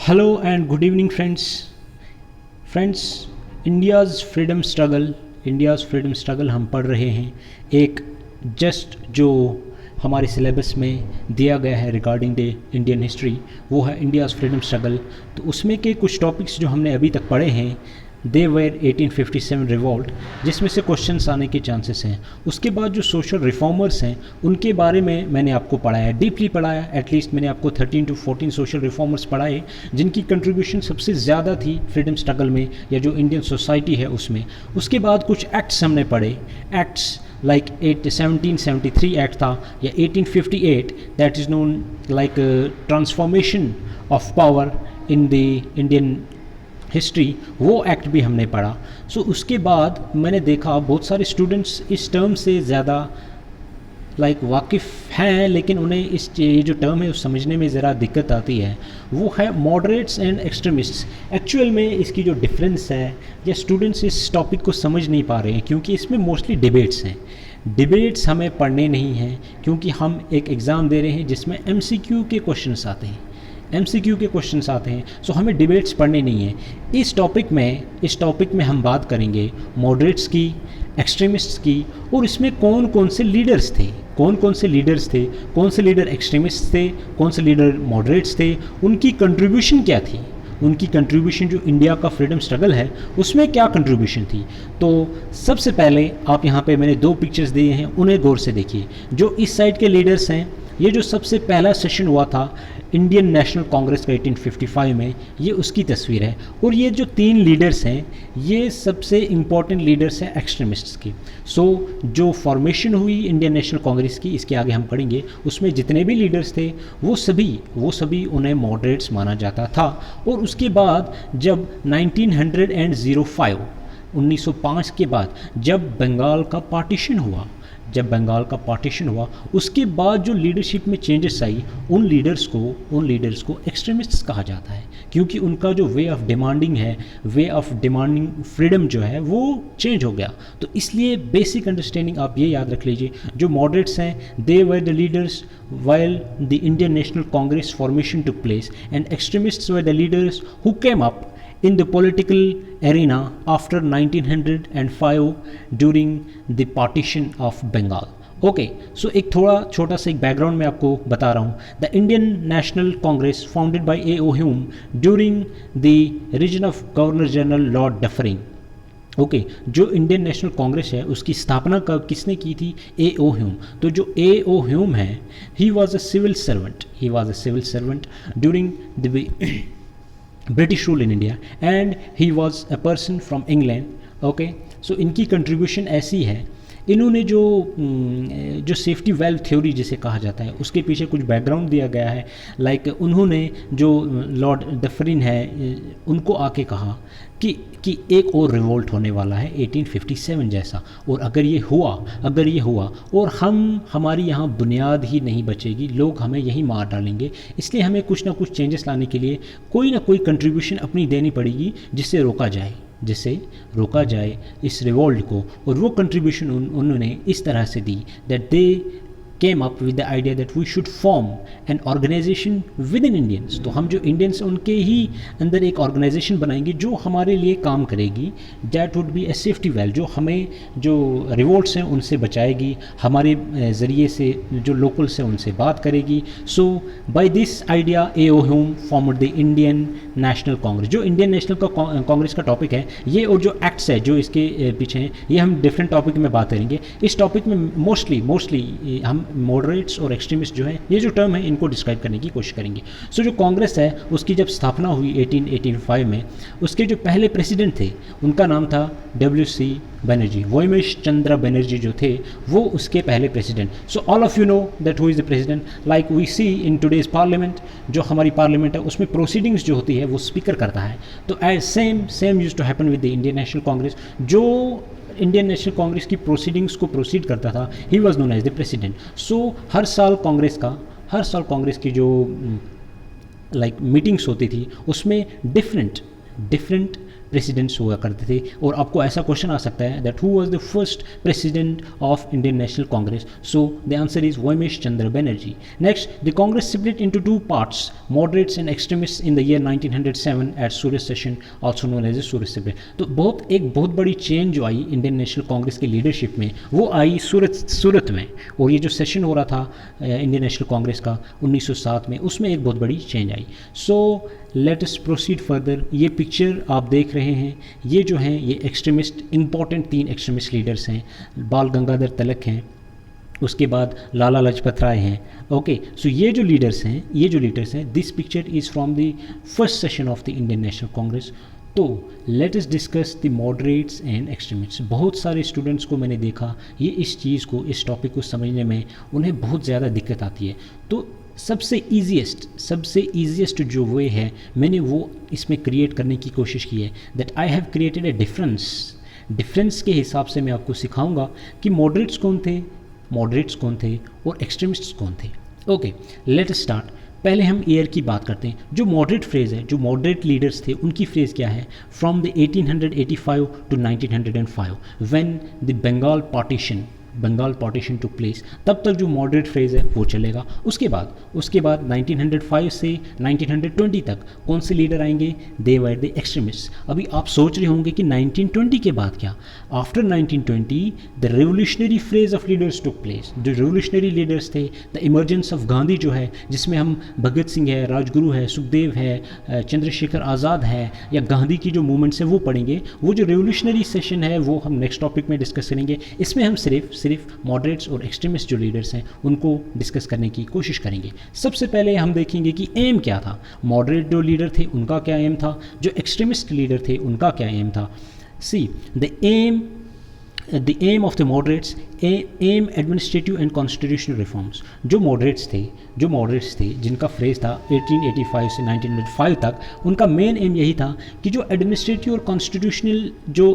Hello and good evening friends India's freedom struggle हम पढ़ रहे हैं। एक जस्ट जो हमारे सिलेबस में दिया गया है रिगार्डिंग द इंडियन हिस्ट्री, वो है इंडियाज़ फ्रीडम स्ट्रगल। तो उसमें के कुछ टॉपिक्स जो हमने अभी तक पढ़े हैं, दे वेर 1857 रिवॉल्ट, जिसमें से क्वेश्चंस आने के चांसेस हैं। उसके बाद जो सोशल रिफॉर्मर्स हैं उनके बारे में मैंने आपको पढ़ाया, डीपली पढ़ाया। एटलीस्ट मैंने आपको 13 to 14 सोशल रिफॉर्मर्स पढ़ाए जिनकी कंट्रीब्यूशन सबसे ज़्यादा थी फ्रीडम स्ट्रगल में या जो इंडियन सोसाइटी है उसमें। उसके बाद कुछ एक्ट्स हमने पढ़े, एक्ट्स लाइक 1773 एक्ट था या 1858, that is known like transformation of power in the Indian history, वो एक्ट भी हमने पढ़ा। सो उसके बाद मैंने देखा बहुत सारे स्टूडेंट्स इस टर्म से ज़्यादा लाइक वाकिफ़ हैं, लेकिन उन्हें ये जो टर्म है उस समझने में ज़रा दिक्कत आती है। वो है मॉडरेट्स एंड एक्सट्रीमिस्ट्स। एक्चुअल में इसकी जो डिफरेंस है, या स्टूडेंट्स इस टॉपिक को समझ नहीं पा रहे हैं क्योंकि इसमें मोस्टली डिबेट्स हैं। डिबेट्स हमें पढ़ने नहीं हैं क्योंकि हम एक एग्ज़ाम दे रहे हैं जिसमें MCQ के क्वेश्चंस आते हैं, MCQ के क्वेश्चंस आते हैं। सो हमें डिबेट्स पढ़ने नहीं है। इस टॉपिक में हम बात करेंगे मॉडरेट्स की, एक्सट्रीमिस्ट्स की, और इसमें कौन कौन से लीडर एक्सट्रीमिस्ट थे, कौन से लीडर मॉडरेट्स थे, उनकी कंट्रीब्यूशन क्या थी, उनकी कंट्रीब्यूशन जो इंडिया का फ्रीडम स्ट्रगल है उसमें क्या कंट्रीब्यूशन थी। तो सबसे पहले आप यहाँ पे मैंने 2 पिक्चर्स दिए हैं, उन्हें गौर से देखिए। जो इस साइड के लीडर्स हैं, ये जो सबसे पहला सेशन हुआ था इंडियन नेशनल कांग्रेस का 1855 में, ये उसकी तस्वीर है। और ये जो 3 लीडर्स हैं, ये सबसे इम्पॉर्टेंट लीडर्स हैं एक्सट्रीमिस्ट्स की। सो जो फॉर्मेशन हुई इंडियन नेशनल कांग्रेस की, इसके आगे हम पढ़ेंगे, उसमें जितने भी लीडर्स थे वो सभी उन्हें मॉडरेट्स माना जाता था। और उसके बाद जब 1905 के बाद जब बंगाल का पार्टीशन हुआ, उसके बाद जो लीडरशिप में चेंजेस आई, उन लीडर्स को एक्सट्रीमिस्ट्स कहा जाता है क्योंकि उनका जो वे ऑफ डिमांडिंग फ्रीडम जो है वो चेंज हो गया। तो इसलिए बेसिक अंडरस्टैंडिंग आप ये याद रख लीजिए, जो मॉडरेट्स हैं they were the leaders while the Indian National Congress formation took place, and extremists were the leaders who came up in the political arena after 1905 during the partition of Bengal. Okay, so एक थोड़ा छोटा सा एक background मैं आपको बता रहा हूँ। The Indian national Congress founded by A.O. Hume during the region of governor general Lord Dufferin. Okay, जो इंडियन नेशनल कांग्रेस है उसकी स्थापना कब किसने की थी? A.O. ह्यूम। तो जो A.O. ह्यूम है, he was a civil servant during the British rule in India, and he was a person from England. Okay, so इनकी कंट्रीब्यूशन ऐसी है, इन्होंने जो सेफ्टी वेल्व थ्योरी जिसे कहा जाता है उसके पीछे कुछ बैकग्राउंड दिया गया है। लाइक उन्होंने जो लॉर्ड डफरिन है उनको आके कहा कि एक और रिवोल्ट होने वाला है 1857 जैसा, और अगर ये हुआ और हमारी यहाँ बुनियाद ही नहीं बचेगी, लोग हमें यहीं मार डालेंगे, इसलिए हमें कुछ ना कुछ चेंजेस लाने के लिए कोई ना कोई कंट्रीब्यूशन अपनी देनी पड़ेगी जिससे रोका जाए इस रिवोल्ट को। और वो कंट्रीब्यूशन उन्होंने इस तरह से दी that they came up with the idea that we should form an organization within Indians। तो हम जो इंडियंस उनके ही अंदर एक ऑर्गेनाइजेशन बनाएंगे जो हमारे लिए काम करेगी। That would be a safety valve, जो हमें जो रिवोल्ट्स हैं उनसे बचाएगी, हमारे ज़रिए से जो लोकल्स हैं उनसे बात करेगी। So by this idea A.O. Hume formed the Indian national Congress. जो इंडियन नेशनल कांग्रेस का टॉपिक है ये, और जो एक्ट्स है जो इसके पीछे हैं, ये हम डिफरेंट टॉपिक में बात करेंगे। इस टॉपिक में मोस्टली हम मॉडरेट्स और एक्सट्रीमिस्ट जो है, ये जो टर्म है, इनको डिस्क्राइब करने की कोशिश करेंगे। सो जो कांग्रेस है उसकी जब स्थापना हुई 1885 में, उसके जो पहले प्रेसिडेंट थे उनका नाम था WC बनर्जी, वोमेश चंद्र बनर्जी जो थे वो उसके पहले president. So all of you know that who is the president. Like we see in today's parliament, जो हमारी पार्लियामेंट है उसमें प्रोसीडिंग्स जो होती है वो स्पीकर करता है। तो as same used to happen with the Indian national Congress. जो इंडियन नेशनल कांग्रेस की प्रोसीडिंग्स को प्रोसीड करता था, he was known as the president. So हर साल कांग्रेस की जो मीटिंग्स होती थी उसमें डिफरेंट प्रेसिडेंट्स हुआ करते थे। और आपको ऐसा क्वेश्चन आ सकता है that who was the first president of Indian national Congress, so the answer is Womesh Chandra Banerjee. Next, the Congress split into two parts, moderates and extremists in the year 1907 at Surat session also known as a Surat split. तो एक बहुत बड़ी change जो आई Indian national Congress की leadership में वो आई सूरत में। और ये जो सेशन हो रहा था इंडियन नेशनल कांग्रेस का 1907 में, उसमें एक बहुत बड़ी चेंज आई। So let us proceed further. ये पिक्चर आप देख रहे हैं, ये जो हैं ये एक्सट्रीमिस्ट, इंपॉर्टेंट 3 एक्सट्रीमिस्ट लीडर्स हैं। बाल गंगाधर तिलक हैं, उसके बाद लाला लाजपत राय हैं। ओके, सो ये जो लीडर्स हैं, this picture is from the first session of the Indian national Congress. तो let us discuss the moderates and extremists. बहुत सारे स्टूडेंट्स को मैंने देखा ये इस टॉपिक को समझने में उन्हें बहुत ज़्यादा दिक्कत आती है। तो सबसे ईजीएस्ट जो वे है मैंने वो इसमें क्रिएट करने की कोशिश की है, that I have created a difference के हिसाब से मैं आपको सिखाऊंगा कि मॉडरेट्स कौन थे और एक्सट्रीमिस्ट्स कौन थे। Okay, let us start. पहले हम ईयर की बात करते हैं। जो मॉडरेट लीडर्स थे उनकी फ्रेज़ क्या है, from the 1885 to 1905 when the Bengal partition took place, तब तक जो मॉडरेट फ्रेज है वो चलेगा। उसके बाद 1905 से 1920 तक कौन से लीडर आएंगे, दे वर द एक्सट्रीमिस्ट। अभी आप सोच रहे होंगे कि 1920 के बाद क्या, after 1920 the revolutionary phrase of leaders took place. जो रेवोल्यूशनरी लीडर्स थे, द इमरजेंस ऑफ गांधी जो है, जिसमें हम भगत सिंह है, राजगुरु है, सुखदेव है, चंद्रशेखर आज़ाद है, या गांधी की जो मूवमेंट्स है वो पढ़ेंगे। वो जो रेवोल्यूशनरी सेशन है वो हम नेक्स्ट टॉपिक में डिस्कस करेंगे। इसमें हम सिर्फ मॉडरेट्स और एक्सट्रीमिस्ट जो लीडर्स हैं उनको डिस्कस करने की कोशिश करेंगे। सबसे पहले हम देखेंगे कि एम क्या था, मॉडरेट जो लीडर थे उनका क्या एम था, जो एक्सट्रीमिस्ट लीडर थे उनका क्या एम था। See the aim of the moderates, aim administrative and constitutional reforms. जो मॉडरेट्स थे जिनका फ्रेज था 1885 से 1905 तक, उनका मेन एम यही था कि जो एडमिनिस्ट्रेटिव और कॉन्स्टिट्यूशनल जो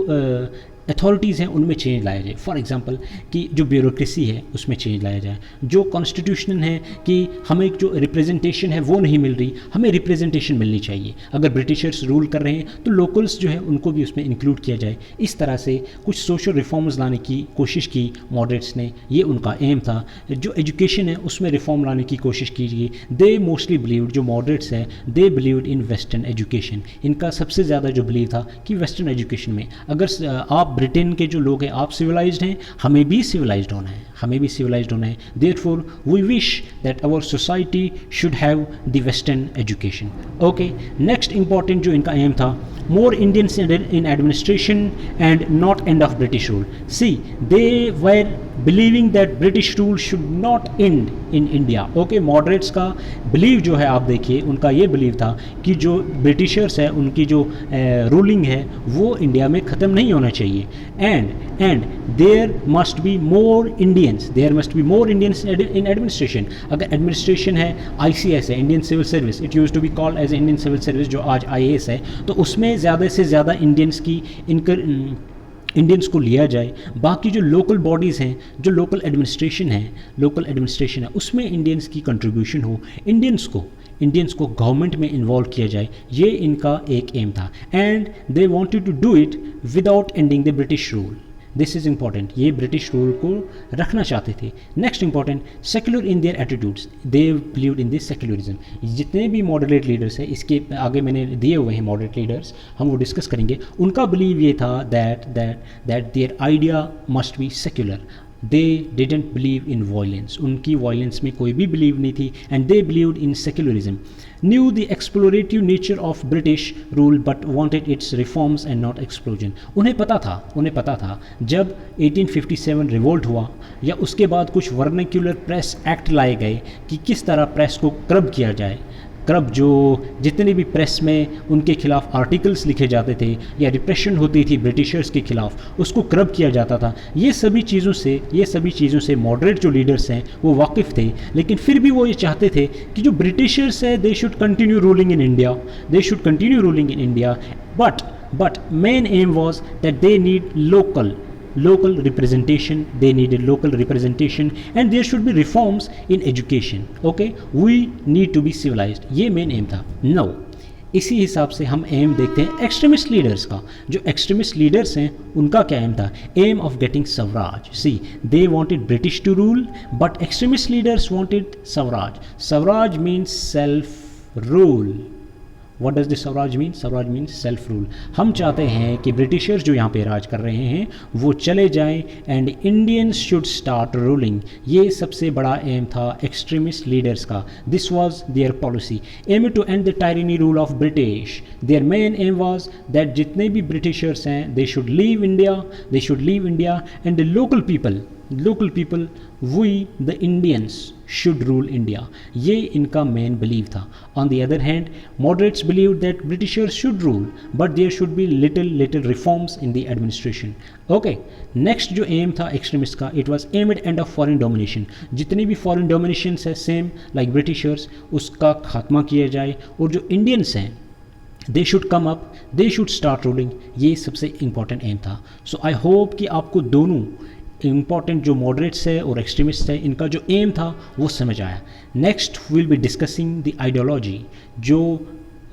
अथॉरिटीज़ हैं उनमें चेंज लाया जाए। फॉर एग्जांपल कि जो ब्यूरोक्रेसी है उसमें चेंज लाया जाए। जो कॉन्स्टिट्यूशन है कि हमें जो रिप्रेजेंटेशन है वो नहीं मिल रही, हमें रिप्रेजेंटेशन मिलनी चाहिए। अगर ब्रिटिशर्स रूल कर रहे हैं तो लोकल्स जो है उनको भी उसमें इंक्लूड किया जाए। इस तरह से कुछ सोशल रिफॉर्म्स लाने की कोशिश की मॉडरेट्स ने, ये उनका एम था। जो एजुकेशन है उसमें रिफॉर्म लाने की कोशिश कीजिए। दे मोस्टली बिलीव्ड, जो मॉडरेट्स हैं दे बिलीव्ड इन वेस्टर्न एजुकेशन। इनका सबसे ज़्यादा जो बिलीव था कि वेस्टर्न एजुकेशन में, अगर आप ब्रिटेन के जो लोग हैं आप सिविलाइज्ड हैं, हमें भी सिविलाइज्ड होना है। Therefore we wish that our society should have the western education. Okay, next important जो इनका एम था, more Indians in administration and not end of British rule. See, they were believing that British rule should not end in India. Okay, moderates का belief जो है आप देखिए, उनका ये belief था कि जो ब्रिटिशर्स है उनकी जो रूलिंग है वो इंडिया में ख़त्म नहीं होना चाहिए। and there must be more Indians in administration. अगर एडमिनिस्ट्रेशन है, ICS है, Indian Civil Service, it use to be called as Indian Civil Service, जो आज IAS है, तो उसमें ज़्यादा से ज़्यादा इंडियंस को लिया जाए। बाकी जो लोकल बॉडीज़ हैं, जो लोकल एडमिनिस्ट्रेशन है उसमें इंडियंस की कंट्रीब्यूशन हो, इंडियंस को गवर्नमेंट में इन्वॉल्व किया जाए, ये इनका एक एम था। And they wanted to do it without ending the British rule. This is important, ये ब्रिटिश रूल को रखना चाहते थे। Next important, secular in their attitudes, they believed in this secularism. जितने भी मॉडरेट लीडर्स हैं, इसके आगे मैंने दिए हुए हैं मॉडरेट लीडर्स, हम वो डिस्कस करेंगे। उनका बिलीव ये था that their idea must be secular. They didn't believe in violence, उनकी वायलेंस में कोई भी बिलीव नहीं थी। And they believed in secularism, knew the explorative nature of British rule but wanted its reforms and not explosion. उन्हें पता था जब 1857 रिवोल्ट हुआ या उसके बाद कुछ वर्नाक्युलर प्रेस एक्ट लाए गए कि किस तरह प्रेस को कर्ब किया जाए। जो जितने भी प्रेस में उनके खिलाफ आर्टिकल्स लिखे जाते थे या रिप्रेशन होती थी ब्रिटिशर्स के खिलाफ, उसको कर्ब किया जाता था। ये सभी चीज़ों से मॉडरेट जो लीडर्स हैं वो वाकिफ़ थे, लेकिन फिर भी वो ये चाहते थे कि जो ब्रिटिशर्स है they should continue ruling in India, but main M was that they need local representation, and there should be reforms in education. Okay, we need to be civilized, ये main aim था। Now इसी हिसाब से हम M देखते हैं extremist leaders का। जो एक्सट्रीमिस्ट लीडर्स हैं उनका क्या एम था? Aim of getting swaraj. See, they wanted British to rule but extremist leaders wanted swaraj. Swaraj means self rule. What does the swaraj mean? Swaraj mean self rule. हम चाहते हैं कि ब्रिटिशर्स जो यहाँ पे राज कर रहे हैं वो चले जाएं and Indians should start ruling. ये सबसे बड़ा एम था एक्सट्रीमिस्ट लीडर्स का। This was their policy. Aim to end the tyranny rule of British. Their main aim was that जितने भी ब्रिटिशर्स हैं they should leave India and the local people we the Indians should rule India. ये इनका main believe था। On the other hand moderates believe that Britishers should rule but there should be little reforms in the administration. Okay, next जो aim था extremist का, it was aim at end of foreign domination. जितनी भी foreign डोमिनेशंस है same like Britishers, उसका खात्मा किया जाए और जो इंडियंस हैं they should come up, they should start ruling. ये सबसे इंपॉर्टेंट एम था। सो आई होप कि आपको दोनों इंपॉर्टेंट जो मॉडरेट्स है और एक्सट्रीमिस्ट है इनका जो एम था वो समझ आया। Next will be discussing the ideology. जो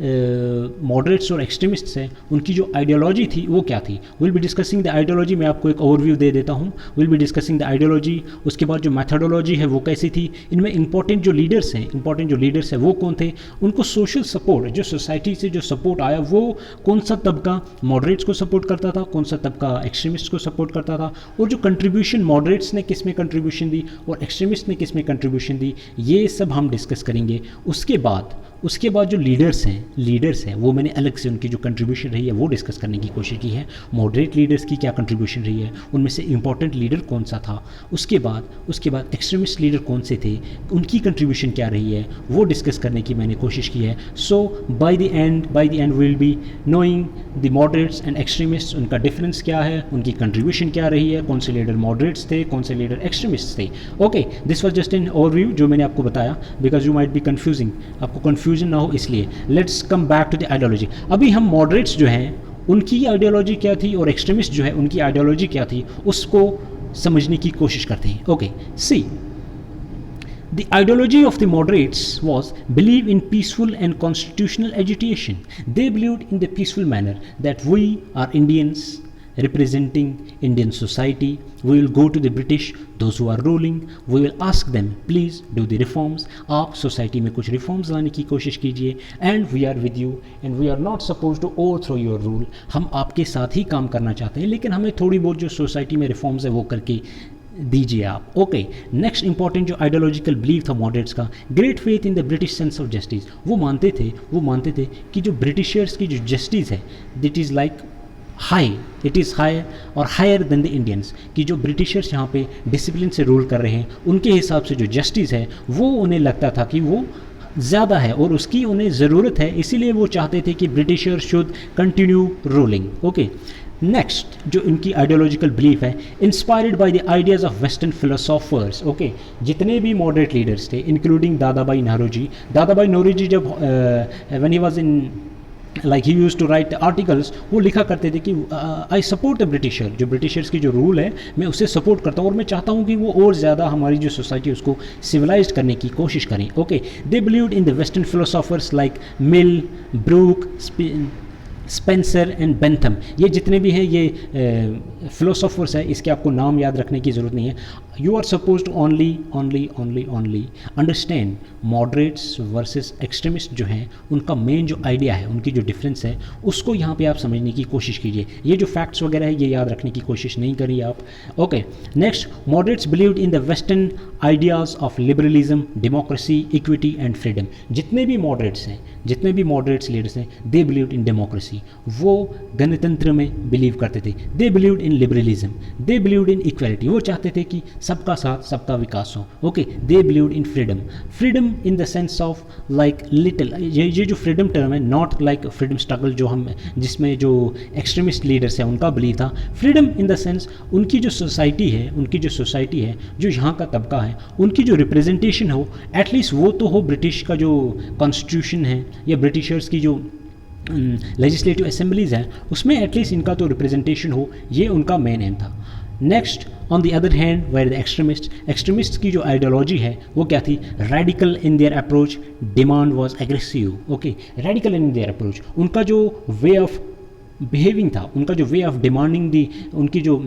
मॉडरेट्स और एक्सट्रीमिस्ट्स हैं उनकी जो आइडियोलॉजी थी वो क्या थी? Will be discussing the ideology. मैं आपको एक ओवरव्यू दे देता हूँ। Will be discussing the ideology. उसके बाद जो मैथडोलॉजी है वो कैसी थी, इनमें इंपॉर्टेंट जो लीडर्स हैं वो कौन थे, उनको सोशल सपोर्ट जो सोसाइटी से जो सपोर्ट आया वो कौन सा तबका मॉडरेट्स को सपोर्ट करता था, कौन सा तबका एक्सट्रीमिस्ट को सपोर्ट करता था, और जो कंट्रीब्यूशन मॉडरेट्स ने किस में कंट्रीब्यूशन दी और एक्सट्रीमिस्ट ने किस में कंट्रीब्यूशन दी, ये सब हम डिस्कस करेंगे। उसके बाद जो लीडर्स हैं वो मैंने अलग से उनकी जो कंट्रीब्यूशन रही है वो डिस्कस करने की कोशिश की है। मॉडरेट लीडर्स की क्या कंट्रीब्यूशन रही है, उनमें से इंपॉर्टेंट लीडर कौन सा था, उसके बाद एक्सट्रीमिस्ट लीडर कौन से थे, उनकी कंट्रीब्यूशन क्या रही है, वो डिस्कस करने की मैंने कोशिश की है। So by the end will be knowing the moderates and extremist, उनका डिफरेंस क्या है, उनकी कंट्रीब्यूशन क्या रही है, कौन से लीडर मॉडरेट्स थे, कौन से लीडर एक्सट्रीमिस्ट थे। Okay, this was just an overview जो मैंने आपको बताया, because you might be confusing, आपको कन्फ्यूजन ना हो इसलिए। Let's come back to the ideology. अभी हम मॉडरेट्स जो हैं उनकी आइडियोलॉजी क्या थी और एक्सट्रीमिस्ट जो है उनकी आइडियोलॉजी क्या थी उसको समझने की कोशिश करते हैं। Okay, see, the ideology of the moderates was believe in peaceful and constitutional agitation. They believed in the peaceful manner that we are Indians representing Indian society. We will go to the British, those who are ruling. We will ask them, please do the reforms. आप society में कुछ reforms लाने की कोशिश कीजिए and we are with you and we are not supposed to overthrow your rule. हम आपके साथ ही काम करना चाहते हैं लेकिन हमें थोड़ी बहुत जो सोसाइटी में रिफॉर्म्स है वो करके दीजिए आप। ओके, नेक्स्ट इंपॉर्टेंट जो आइडियोलॉजिकल बिलीव था मॉडरेट्स का, great faith in the British sense of justice. वो मानते थे कि जो ब्रिटिशर्स की जो जस्टिस है that is like it is high और हायर देन द इंडियंस, कि जो ब्रिटिशर्स यहाँ पे डिसिप्लिन से रूल कर रहे हैं उनके हिसाब से जो जस्टिस है वो उन्हें लगता था कि वो ज़्यादा है और उसकी उन्हें ज़रूरत है, इसीलिए वो चाहते थे कि Britishers should continue ruling. Okay, next जो इनकी आइडियोलॉजिकल बिलीफ है, inspired by the ideas of western philosophers. Okay, जितने भी मॉडरेट लीडर्स थे इंक्लूडिंग दादाबाई नौरोजी जब when he was in like he use to write articles, वो लिखा करते थे कि आई सपोर्ट द ब्रिटिशर, जो ब्रिटिशर्स की जो रूल है मैं उसे सपोर्ट करता हूँ और मैं चाहता हूँ कि वो और ज़्यादा हमारी जो सोसाइटी है उसको सिविलाइज करने की कोशिश करें। Okay, they believed in the western philosophers like Mill, Brook, Spencer and Bentham. ये जितने भी हैं ये फिलोसोफर्स है, इसके आपको नाम याद रखने की ज़रूरत नहीं है। You are suppose to only understand moderates versus extremist जो हैं उनका मेन जो आइडिया है, उनकी जो डिफरेंस है उसको यहाँ पे आप समझने की कोशिश कीजिए। ये जो फैक्ट्स वगैरह है ये याद रखने की कोशिश नहीं करिए आप। Okay, next, moderates believed in the western ideas of liberalism, democracy, equity and freedom. जितने भी मॉडरेट्स लीडर्स हैं दे बिलीव्ड इन डेमोक्रेसी, वो गणतंत्र में बिलीव करते थे। दे बिलीव्ड इन लिबरलिज्म, दे बिलीव्ड इन इक्वालिटी, वो चाहते थे कि सबका साथ सबका विकास हो। Okay, they believed in freedom in the sense of like little, ये जो फ्रीडम टर्म है नॉट लाइक फ्रीडम स्ट्रगल जो हम जिसमें जो एक्सट्रीमिस्ट लीडर्स हैं उनका बिलीव था। फ्रीडम इन द सेंस उनकी जो सोसाइटी है जो यहाँ का तबका है उनकी जो रिप्रेजेंटेशन हो, एटलीस्ट वो तो हो ब्रिटिश का जो कॉन्स्टिट्यूशन है या ब्रिटिशर्स की जो लेजिस्लेटिव असेंबलीज हैं उसमें एटलीस्ट इनका तो रिप्रेजेंटेशन हो, ये उनका मेन एम था। Next on the other hand where the extremist की जो आइडियोलॉजी है वो क्या थी, radical in their approach, demand was aggressive. Okay, radical in their approach, उनका जो वे ऑफ बिहेविंग था, उनका जो वे ऑफ डिमांडिंग दी, उनकी जो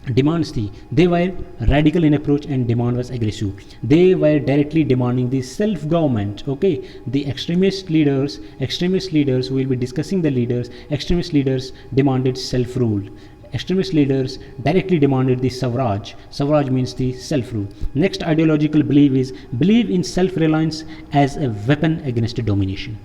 demands थी, they were radical in approach and demand was aggressive. They were directly demanding the self government. Okay, the extremist leaders we will be discussing the leaders. Extremist leaders demanded self rule. Extremist leaders directly demanded the Swaraj means the self rule. Next ideological believe in self reliance as a weapon against domination.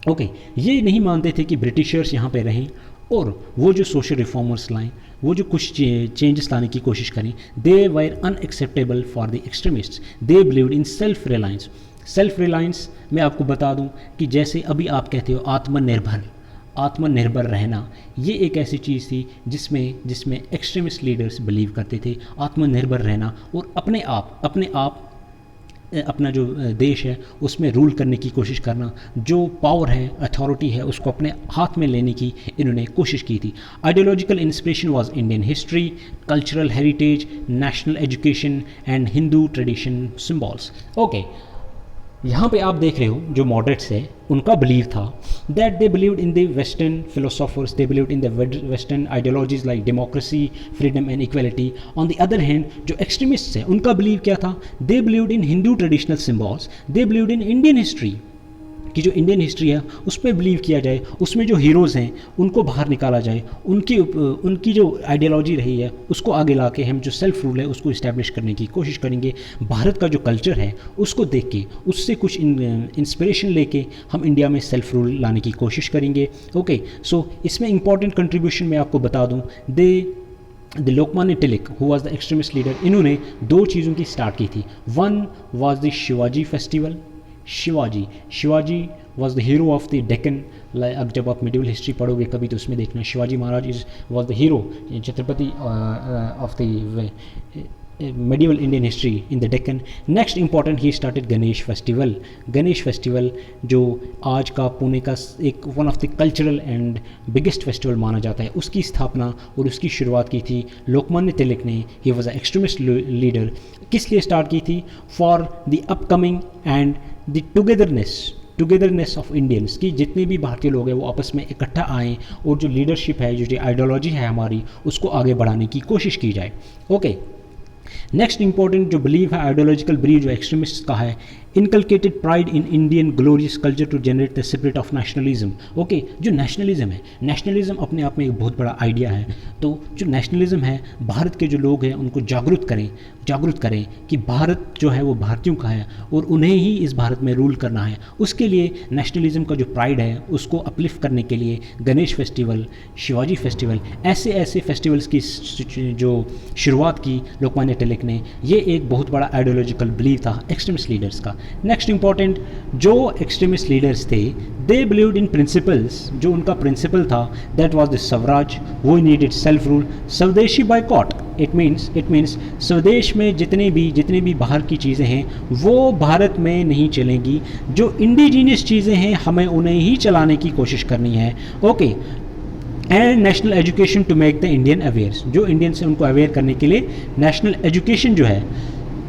Okay, ये नहीं मानते थे कि Britishers यहाँ पे रहें और वो जो सोशल रिफॉर्मर्स लाएं, वो जो कुछ चेंजेस लाने की कोशिश करें, they were unacceptable for the extremists. They believed in self reliance. Self reliance मैं आपको बता दूं कि जैसे अभी आप कहते हो आत्मनिर्भर रहना, ये एक ऐसी चीज़ थी जिसमें एक्सट्रीमिस्ट लीडर्स बिलीव करते थे, आत्मनिर्भर रहना और अपने आप अपना जो देश है उसमें रूल करने की कोशिश करना, जो पावर है, अथॉरिटी है, उसको अपने हाथ में लेने की इन्होंने कोशिश की थी। Ideological inspiration was Indian history, cultural heritage, national education and Hindu tradition symbols. Okay, यहाँ पे आप देख रहे हो जो मॉडरेट्स है उनका बिलीव था that they believed in the western philosophers, they believed in the western ideologies like democracy, freedom and equality. On the other hand जो एक्सट्रीमिस्ट्स है उनका बिलीव क्या था, they believed in Hindu traditional symbols, they believed in Indian history, कि जो Indian history है उस पर बिलीव किया जाए, उसमें जो हीरोज़ हैं उनको बाहर निकाला जाए, उनकी जो आइडियोलॉजी रही है उसको आगे ला के हम जो सेल्फ रूल है उसको इस्टेब्लिश करने की कोशिश करेंगे। भारत का जो कल्चर है उसको देख के उससे कुछ इंस्पिरेशन लेके हम इंडिया में सेल्फ रूल लाने की कोशिश करेंगे। ओके, सो इसमें इंपॉर्टेंट कंट्रीब्यूशन मैं आपको बता दूँ, the Lokmanya Tilak who was the extremist leader, इन्होंने दो चीज़ों की स्टार्ट की थी। One was the Shivaji festival. Shivaji was the hero of the Deccan. अब जब आप मिडिवल हिस्ट्री पढ़ोगे कभी तो उसमें देखना Shivaji Maharaj was the hero, Chhatrapati of the medieval Indian history in the Deccan. Next important, he started Ganesh festival जो आज का पुणे का एक one of the cultural and biggest festival माना जाता है, उसकी स्थापना और उसकी शुरुआत की थी लोकमान्य तिलक ने। ही वॉज अ एक्सट्रीमिस्ट लीडर। किस लिए स्टार्ट की थी, for the upcoming and the togetherness of Indians, कि जितने भी भारतीय लोग हैं वो आपस में इकट्ठा आएँ और जो लीडरशिप है, जो आइडियोलॉजी है हमारी, उसको आगे बढ़ाने की कोशिश की जाए। ओके, नेक्स्ट इंपॉर्टेंट जो बिलीव है, आइडियोलॉजिकल बिलीव जो एक्सट्रीमिस्ट का है, inculcated pride in Indian glorious culture to generate the spirit of nationalism. Okay, जो नेशनलिज्म है, नेशनलिज्म अपने आप में एक बहुत बड़ा आइडिया है। तो जो नेशनलिज्म है, भारत के जो लोग हैं उनको जागरूक करें कि भारत जो है वो भारतीयों का है और उन्हें ही इस भारत में रूल करना है। उसके लिए नेशनलिज्म का जो प्राइड है उसको अपलिफ्ट करने के लिए गणेश फेस्टिवल, शिवाजी फेस्टिवल, ऐसे फेस्टिवल्स की जो शुरुआत की लोकमान्य तिलक ने, ये एक बहुत बड़ा आइडियोलॉजिकल बिलीव था एक्सट्रीमिस्ट लीडर्स का। नेक्स्ट इंपॉर्टेंट, जो एक्सट्रीमिस्ट लीडर्स थे, दे बिलीव्ड इन प्रिंसिपल्स। जो उनका प्रिंसिपल था दैट वाज द स्वराज, वो नीडेड सेल्फ रूल, स्वदेशी बायकॉट। इट मीन्स स्वदेश में जितने भी बाहर की चीज़ें हैं वो भारत में नहीं चलेंगी, जो इंडिजीनियस चीज़ें हैं हमें उन्हें ही चलाने की कोशिश करनी है। Okay, and national education to make the Indian awares, जो इंडियंस हैं उनको अवेयर करने के लिए नेशनल एजुकेशन जो है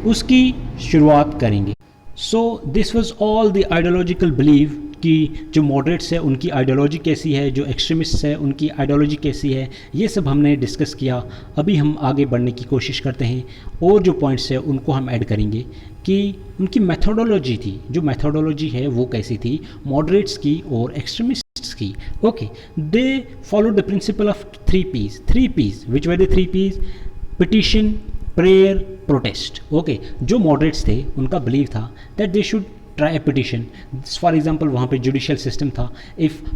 उसकी शुरुआत करेंगे। So this was all the ideological believe कि जो मॉडरेट्स है उनकी आइडियोलॉजी कैसी है, जो एक्सट्रीमिस्ट्स है उनकी आइडियोलॉजी कैसी है, ये सब हमने डिस्कस किया। अभी हम आगे बढ़ने की कोशिश करते हैं और जो पॉइंट्स है उनको हम ऐड करेंगे कि उनकी मेथोडोलॉजी थी, जो मेथोडोलॉजी है वो कैसी थी मॉडरेट्स की और एक्सट्रीमिस्ट्स की। Okay, they followed the principle of three P's which were the three P's, petition, prayer, protest. Okay, जो मॉडरेट्स थे उनका बिलीव था that they should try a petition. For example वहाँ पे जुडिशियल सिस्टम था,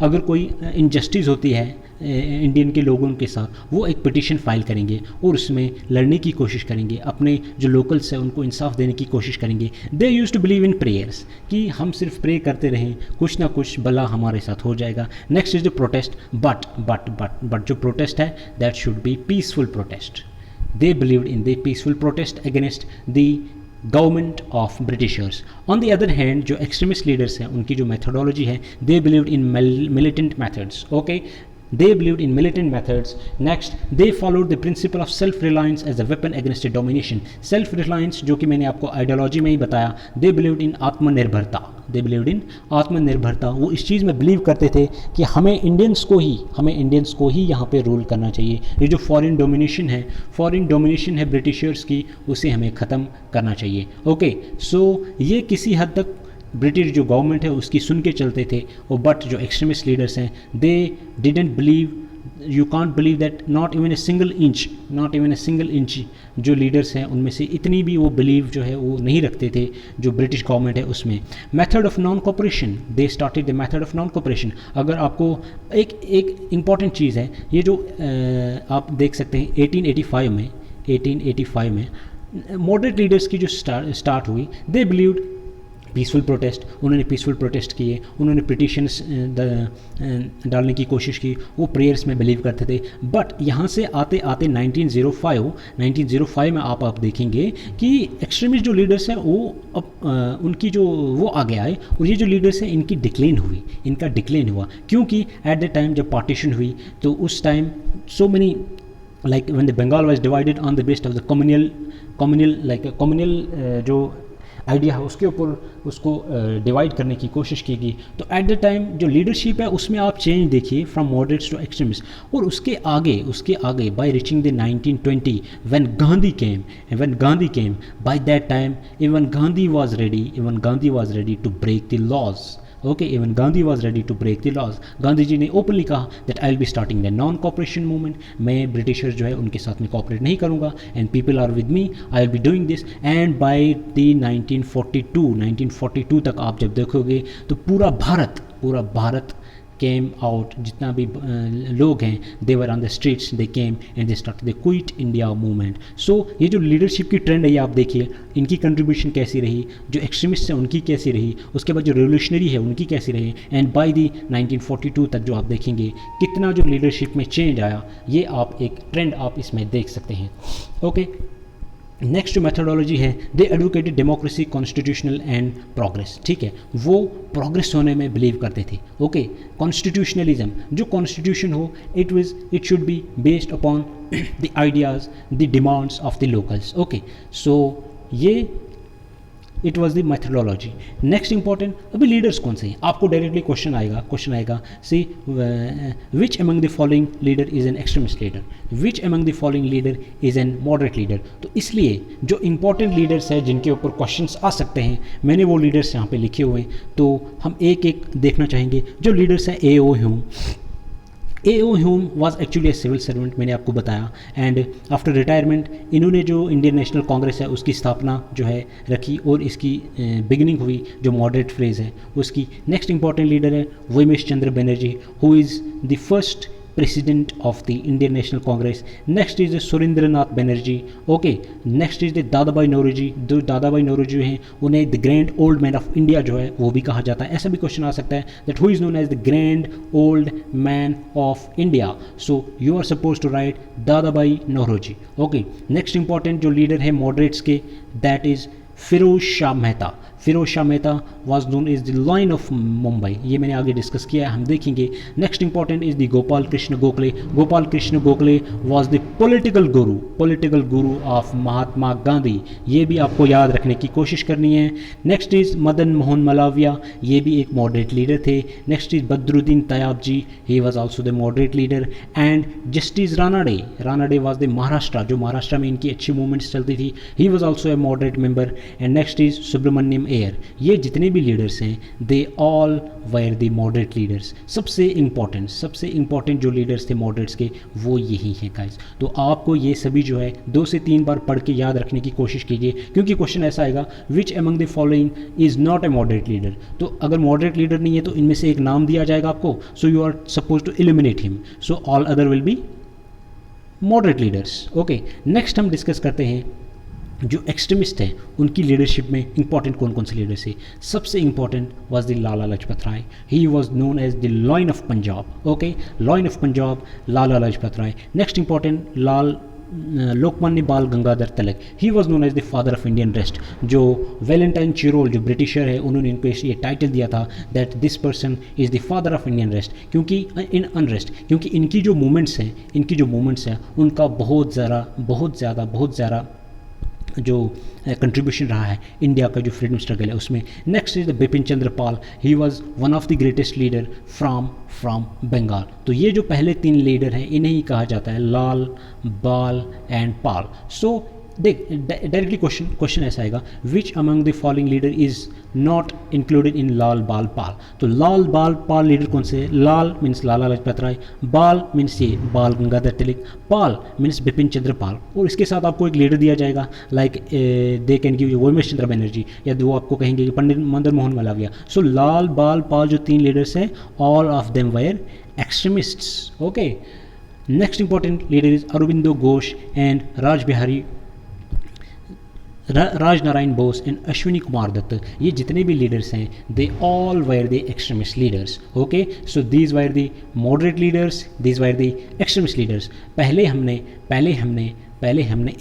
अगर कोई इनजस्टिस होती है इंडियन के लोगों के साथ, वो एक पिटिशन फाइल करेंगे और उसमें लड़ने की कोशिश करेंगे, अपने जो लोकल्स हैं उनको इंसाफ देने की कोशिश करेंगे। They used to believe in prayers, कि हम सिर्फ प्रे करते रहें, कुछ ना कुछ भला हमारे साथ हो जाएगा। Next is the protest, but जो प्रोटेस्ट है that should be peaceful protest. They believed in the peaceful protest against the government of Britishers. On the other hand, जो extremist leaders हैं उनकी जो methodology है, they believed in militant methods. Okay, they believed in militant methods. Next, they followed the principle of self reliance as a weapon against a domination. self reliance जो कि मैंने आपको ideology में ही बताया, they believed in आत्मनिर्भरता, they believed in आत्मनिर्भरता। वो इस चीज़ में बिलीव करते थे कि हमें इंडियंस को ही यहाँ पे रूल करना चाहिए। ये जो फॉरेन डोमिनेशन है ब्रिटिशर्स की, उसे हमें ख़त्म करना चाहिए। ओके, सो ये किसी हद तक ब्रिटिश जो गवर्नमेंट है उसकी सुन के चलते थे। और बट जो एक्सट्रीमिस्ट लीडर्स हैं, they didn't believe, you can't believe that not even a single inch जो लीडर्स हैं उनमें से इतनी भी वो बिलीव जो है वो नहीं रखते थे जो ब्रिटिश गवर्नमेंट है उसमें। Method of non cooperation, they started the method of non cooperation. अगर आपको एक इम्पॉर्टेंट चीज़ है, ये जो आप देख सकते हैं 1885 में मॉडरेट लीडर्स की जो स्टार्ट हुई, दे बिलीव्ड पीसफुल प्रोटेस्ट, उन्होंने पीसफुल प्रोटेस्ट किए, उन्होंने पिटिशंस डालने की कोशिश की, वो प्रेयर्स में बिलीव करते थे। बट यहाँ से आते आते 1905 में आप देखेंगे कि एक्सट्रीमिस्ट जो लीडर्स हैं वो अब उनकी जो वो आगे आए, और ये जो लीडर्स हैं इनका डिक्लेन हुआ। क्योंकि एट द टाइम जब पार्टीशन हुई तो उस time so many like when the Bengal was divided on the based of the communal जो आइडिया है उसके ऊपर उसको डिवाइड करने की कोशिश की गई। तो एट द टाइम जो लीडरशिप है उसमें आप चेंज देखिए फ्रॉम मॉडरेट्स टू एक्सट्रीमिस्ट। और उसके आगे by reaching the 1920 when Gandhi came by that time even Gandhi was ready to break the laws. Okay, even Gandhi was ready to break the laws. Gandhi ji ने openly कहा that I will be starting the non cooperation movement, मैं Britishers जो है उनके साथ में cooperate नहीं करूँगा, and people are with me, I will be doing this. And by the 1942 तक आप जब देखोगे तो पूरा भारत केम आउट, जितना भी लोग हैं they were on the streets, they came and they start the Quit India movement. So ये जो लीडरशिप की ट्रेंड है ये आप देखिए, इनकी कंट्रीब्यूशन कैसी रही, जो एक्सट्रीमिस्ट हैं उनकी कैसी रही, उसके बाद जो रेवोल्यूशनरी है उनकी कैसी रही, एंड बाय द 1942 तक जो आप देखेंगे कितना जो लीडरशिप में चेंज आया, ये आप एक ट्रेंड आप इसमें देख सकते हैं। ओके, नेक्स्ट जो मेथोडोलॉजी है, they advocated democracy, constitutional and progress. ठीक है, वो प्रोग्रेस होने में बिलीव करते थे। ओके, कॉन्स्टिट्यूशनलिज्म, जो कॉन्स्टिट्यूशन हो it should be based upon the ideas, the demands of the locals. Okay, so ये it was the methodology. Next important, अभी लीडर्स कौन से हैं, आपको डायरेक्टली क्वेश्चन आएगा see which among the following leader is an extremist leader, which among the following leader is N moderate leader. तो इसलिए जो इंपॉर्टेंट लीडर्स हैं जिनके ऊपर क्वेश्चंस आ सकते हैं, मैंने वो लीडर्स यहाँ पे लिखे हुए हैं, तो हम एक एक देखना चाहेंगे। जो लीडर्स हैं, A.O. Hume was actually a civil servant, मैंने आपको बताया, एंड आफ्टर रिटायरमेंट इन्होंने जो इंडियन नेशनल कांग्रेस है उसकी स्थापना जो है रखी, और इसकी बिगिनिंग हुई जो मॉडरेट फ्रेज है उसकी। नेक्स्ट इंपॉर्टेंट लीडर है Womesh Chandra Banerjee, who is the first president of the Indian National Congress. Next is the Surendranath Banerjee. Okay, next is the Dadabhai Naoroji. जो दादाभाई नौरोजी हैं उन्हें the grand old man of India जो है वो भी कहा जाता है। ऐसा भी क्वेश्चन आ सकता है that who is known as the grand old man of India, so you are suppose to write Dadabhai Naoroji. Okay, next important जो लीडर है मॉडरेट्स के, that is Firoz Shah Mehta. Pheroze Shah Mehta was known as the lion of Mumbai, ये मैंने आगे discuss किया है, हम देखेंगे। Next important is the Gopal Krishna Gokhale. Gopal Krishna Gokhale was the political Guru of Mahatma Gandhi, ये भी आपको याद रखने की कोशिश करनी है। नेक्स्ट इज मदन मोहन मालवीय, ये भी एक मॉडरेट लीडर थे। Next is Badruddin Tyab ji, he was also the moderate leader. And justice Ranade was the Maharashtra, जो महाराष्ट्र में इनकी अच्छी मूवमेंट्स चलती थी, he was also a moderate member. And next is Subramaniam Iyer. ये जितने भी लीडर्स हैं they all were the moderate leaders. सबसे इंपॉर्टेंट जो लीडर्स थे मॉडरेट्स के वो यही हैं गाइस। तो आपको ये सभी जो है 2 से 3 बार पढ़ के याद रखने की कोशिश कीजिए, क्योंकि क्वेश्चन ऐसा आएगा which among the following is not a moderate leader. तो अगर मॉडरेट लीडर नहीं है तो इनमें से एक नाम दिया जाएगा आपको, so you are suppose to eliminate him, so all other will be moderate leaders. Okay, next हम डिस्कस करते हैं जो एक्सट्रीमिस्ट हैं उनकी लीडरशिप में इंपॉर्टेंट कौन कौन से लीडर्स थे। सबसे important was the Lala Lajpat Rai, he was known as the lion of Punjab. Okay, lion of Punjab, Lala Lajpat Rai. Next important Lokmanya Bal Gangadhar Tilak, he was known as the father of Indian rest. जो वैलेंटाइन चिरोल जो ब्रिटिशर है, उन्होंने इनको ये टाइटल दिया था that this person is the father of Indian rest, क्योंकि in unrest, क्योंकि इनकी जो मूवमेंट्स हैं उनका बहुत ज़्यादा जो कंट्रीब्यूशन रहा है इंडिया का जो फ्रीडम स्ट्रगल है उसमें। Next is the Bipin Chandra Pal, he was one of the greatest leader from Bengal. तो ये जो पहले 3 लीडर हैं इन्हें ही कहा जाता है लाल, बाल एंड पाल। सो देख डायरेक्टली क्वेश्चन ऐसा आएगा, which among the following leader is not included in Lal, Bal, Pal. तो लाल, बाल, पाल लीडर कौन से हैं? लाल मीन्स लाला लाजपत राय, बाल मीन्स ये बाल गंगाधर तिलक, पाल मीन्स बिपिन चंद्र पाल। और इसके साथ आपको एक लीडर दिया जाएगा like they can give you Umesh Chandra Banerjee, या वो आपको कहेंगे कि पंडित मदन मोहन मालवीय। सो लाल, बाल, पाल जो 3 लीडर्स हैं, all of them were extremists. Okay, next important leader is Aurobindo Ghosh and Rajnarayan Bose and Ashwini Kumar Dutt. ये जितने भी लीडर्स हैं they all were the extremist leaders. Okay, so these were the moderate leaders, these were the extremist leaders. पहले हमने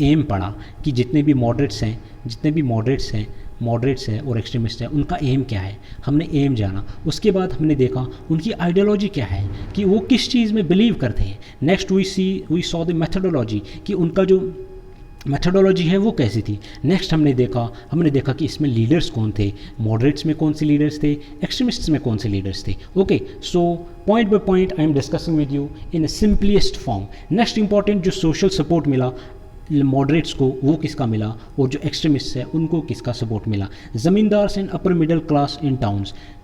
M पढ़ा कि जितने भी मॉडरेट्स हैं और एक्सट्रीमिस्ट हैं उनका एम क्या है, हमने एम जाना। उसके बाद हमने देखा उनकी आइडियोलॉजी क्या है, कि वो किस चीज़ में बिलीव करते हैं। Next we saw the methodology, कि उनका जो मेथडोलॉजी है वो कैसी थी। नेक्स्ट हमने देखा कि इसमें लीडर्स कौन थे, मॉडरेट्स में कौन से लीडर्स थे, एक्सट्रीमिस्ट्स में कौन से लीडर्स थे। Okay, so point by point I am discussing with you in a simplest form. Next important जो सोशल सपोर्ट मिला मॉडरेट्स को, वो किसका मिला, और जो एक्सट्रीमिस्ट्स है उनको किसका सपोर्ट मिला। Zamindars and upper middle class in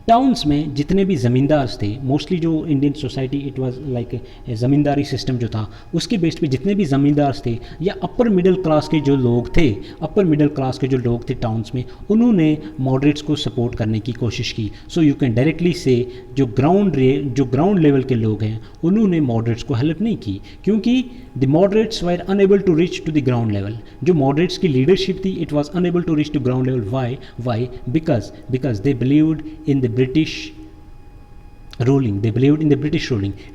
towns में जितने भी ज़मींदार्स थे, मोस्टली जो Indian society it was like zamindari system जो था, उसके बेस पे जितने भी ज़मींदार्स थे या अपर मिडिल क्लास के जो लोग थे टाउन्स में, उन्होंने मॉडरेट्स को सपोर्ट करने की कोशिश की। सो यू कैन डायरेक्टली से जो ग्राउंड लेवल के लोग हैं उन्होंने मॉडरेट्स को हेल्प नहीं की, क्योंकि the moderates were unable to reach to the ground level. जो मॉडरेट्स की लीडरशिप थी it was unable to reach to ground level. Why? Because they believed in the British ruling,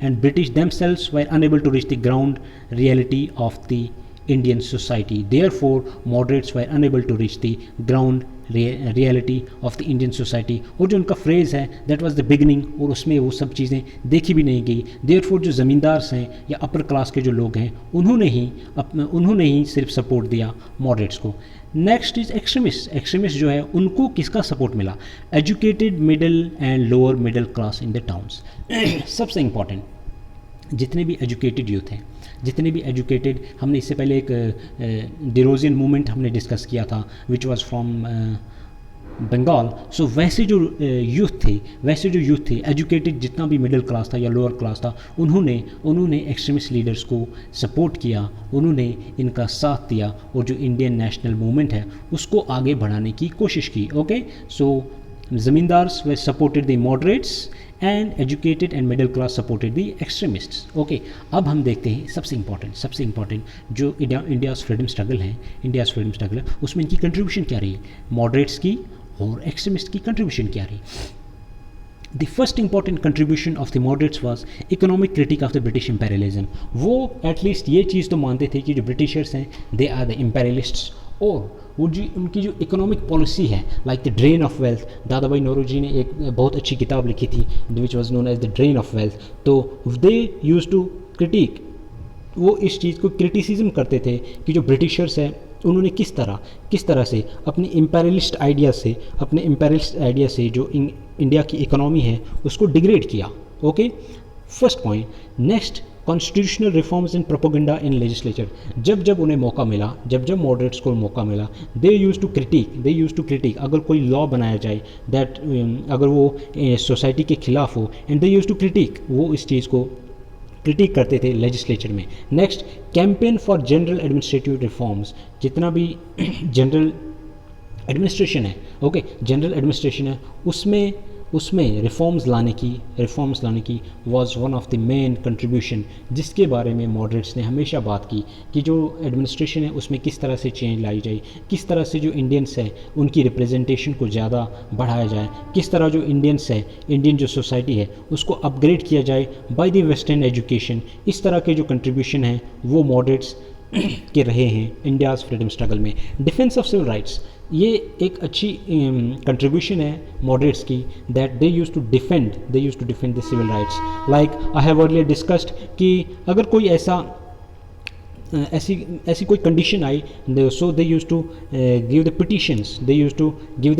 and British themselves were unable to reach the ground reality of the Indian society. Therefore, moderates were unable to reach the ground reality of the Indian society. और जो उनका phrase है that was the beginning, और उसमें वो सब चीज़ें देखी भी नहीं गई। Therefore, जो ज़मींदार्स हैं या अपर क्लास के जो लोग हैं उन्होंने ही सिर्फ सपोर्ट दिया मॉडरेट्स को। नेक्स्ट इज एक्सट्रीमिस्ट जो है उनको किसका सपोर्ट मिला? Educated middle and lower middle class in the towns. सबसे इंपॉर्टेंट, जितने भी एजुकेटेड हमने इससे पहले एक डिरोजियन मूवमेंट हमने डिस्कस किया था विच वाज फ्रॉम बंगाल। सो वैसे जो यूथ थे एजुकेटेड, जितना भी मिडिल क्लास था या लोअर क्लास था, उन्होंने एक्सट्रीमिस्ट लीडर्स को सपोर्ट किया, उन्होंने इनका साथ दिया और जो इंडियन नेशनल मूवमेंट है उसको आगे बढ़ाने की कोशिश की। Okay, so zamindars way supported the moderates and educated and middle class supported the extremists. Okay, अब हम देखते हैं सबसे इंपॉर्टेंट जो इंडियाज़ फ्रीडम स्ट्रगल है उसमें इनकी कंट्रीब्यूशन क्या रही, मॉडरेट्स की और एक्सट्रीमिस्ट की कंट्रीब्यूशन क्या रही। The first important contribution of the moderates was economic critic of the British imperialism. वो एटलीस्ट ये चीज़ तो मानते थे कि जो ब्रिटिशर्स हैं दे आर द इंपेरियलिस्ट्स, और वो जो उनकी जो इकोनॉमिक पॉलिसी है like the drain of wealth, दादा भाई नौरोजी ने एक बहुत अच्छी किताब लिखी थी which was known as the drain of wealth. तो दे यूज टू क्रिटिक, वो इस चीज़ को क्रिटिसिज्म करते थे कि जो ब्रिटिशर्स हैं उन्होंने किस तरह से अपने इम्पेरियलिस्ट आइडिया से जो इंडिया की इकोनॉमी है उसको डिग्रेड किया। Okay, first point. Next, constitutional reforms in propaganda in legislature. जब उन्हें मौका मिला, जब मॉडरेट्स को मौका मिला, दे यूज टू क्रिटिक अगर कोई लॉ बनाया जाए दैट अगर वो सोसाइटी के खिलाफ हो, and they use to critic, वो इस चीज़ को क्रिटिक करते थे लेजिस्लेचर में। Next, campaign for general administrative reforms. जितना भी जनरल एडमिनिस्ट्रेशन है उसमें रिफॉर्म्स लाने की was one of the main contribution, जिसके बारे में मॉडरेट्स ने हमेशा बात की कि जो एडमिनिस्ट्रेशन है उसमें किस तरह से चेंज लाई जाए, किस तरह से जो इंडियंस है उनकी रिप्रेजेंटेशन को ज़्यादा बढ़ाया जाए, किस तरह जो इंडियंस है, इंडियन जो सोसाइटी है उसको अपग्रेड किया जाए बाय द वेस्टर्न एजुकेशन। इस तरह के जो कंट्रीब्यूशन हैं वो मॉडरेट्स के रहे हैं इंडियाज़ फ्रीडम स्ट्रगल में। डिफेंस ऑफ सिविल राइट्स, ये एक अच्छी कंट्रीब्यूशन है मॉडरेट्स की, that they use to defend the civil rights. Like I have earlier discussed कि अगर कोई ऐसी कोई कंडीशन आई, so they use to give the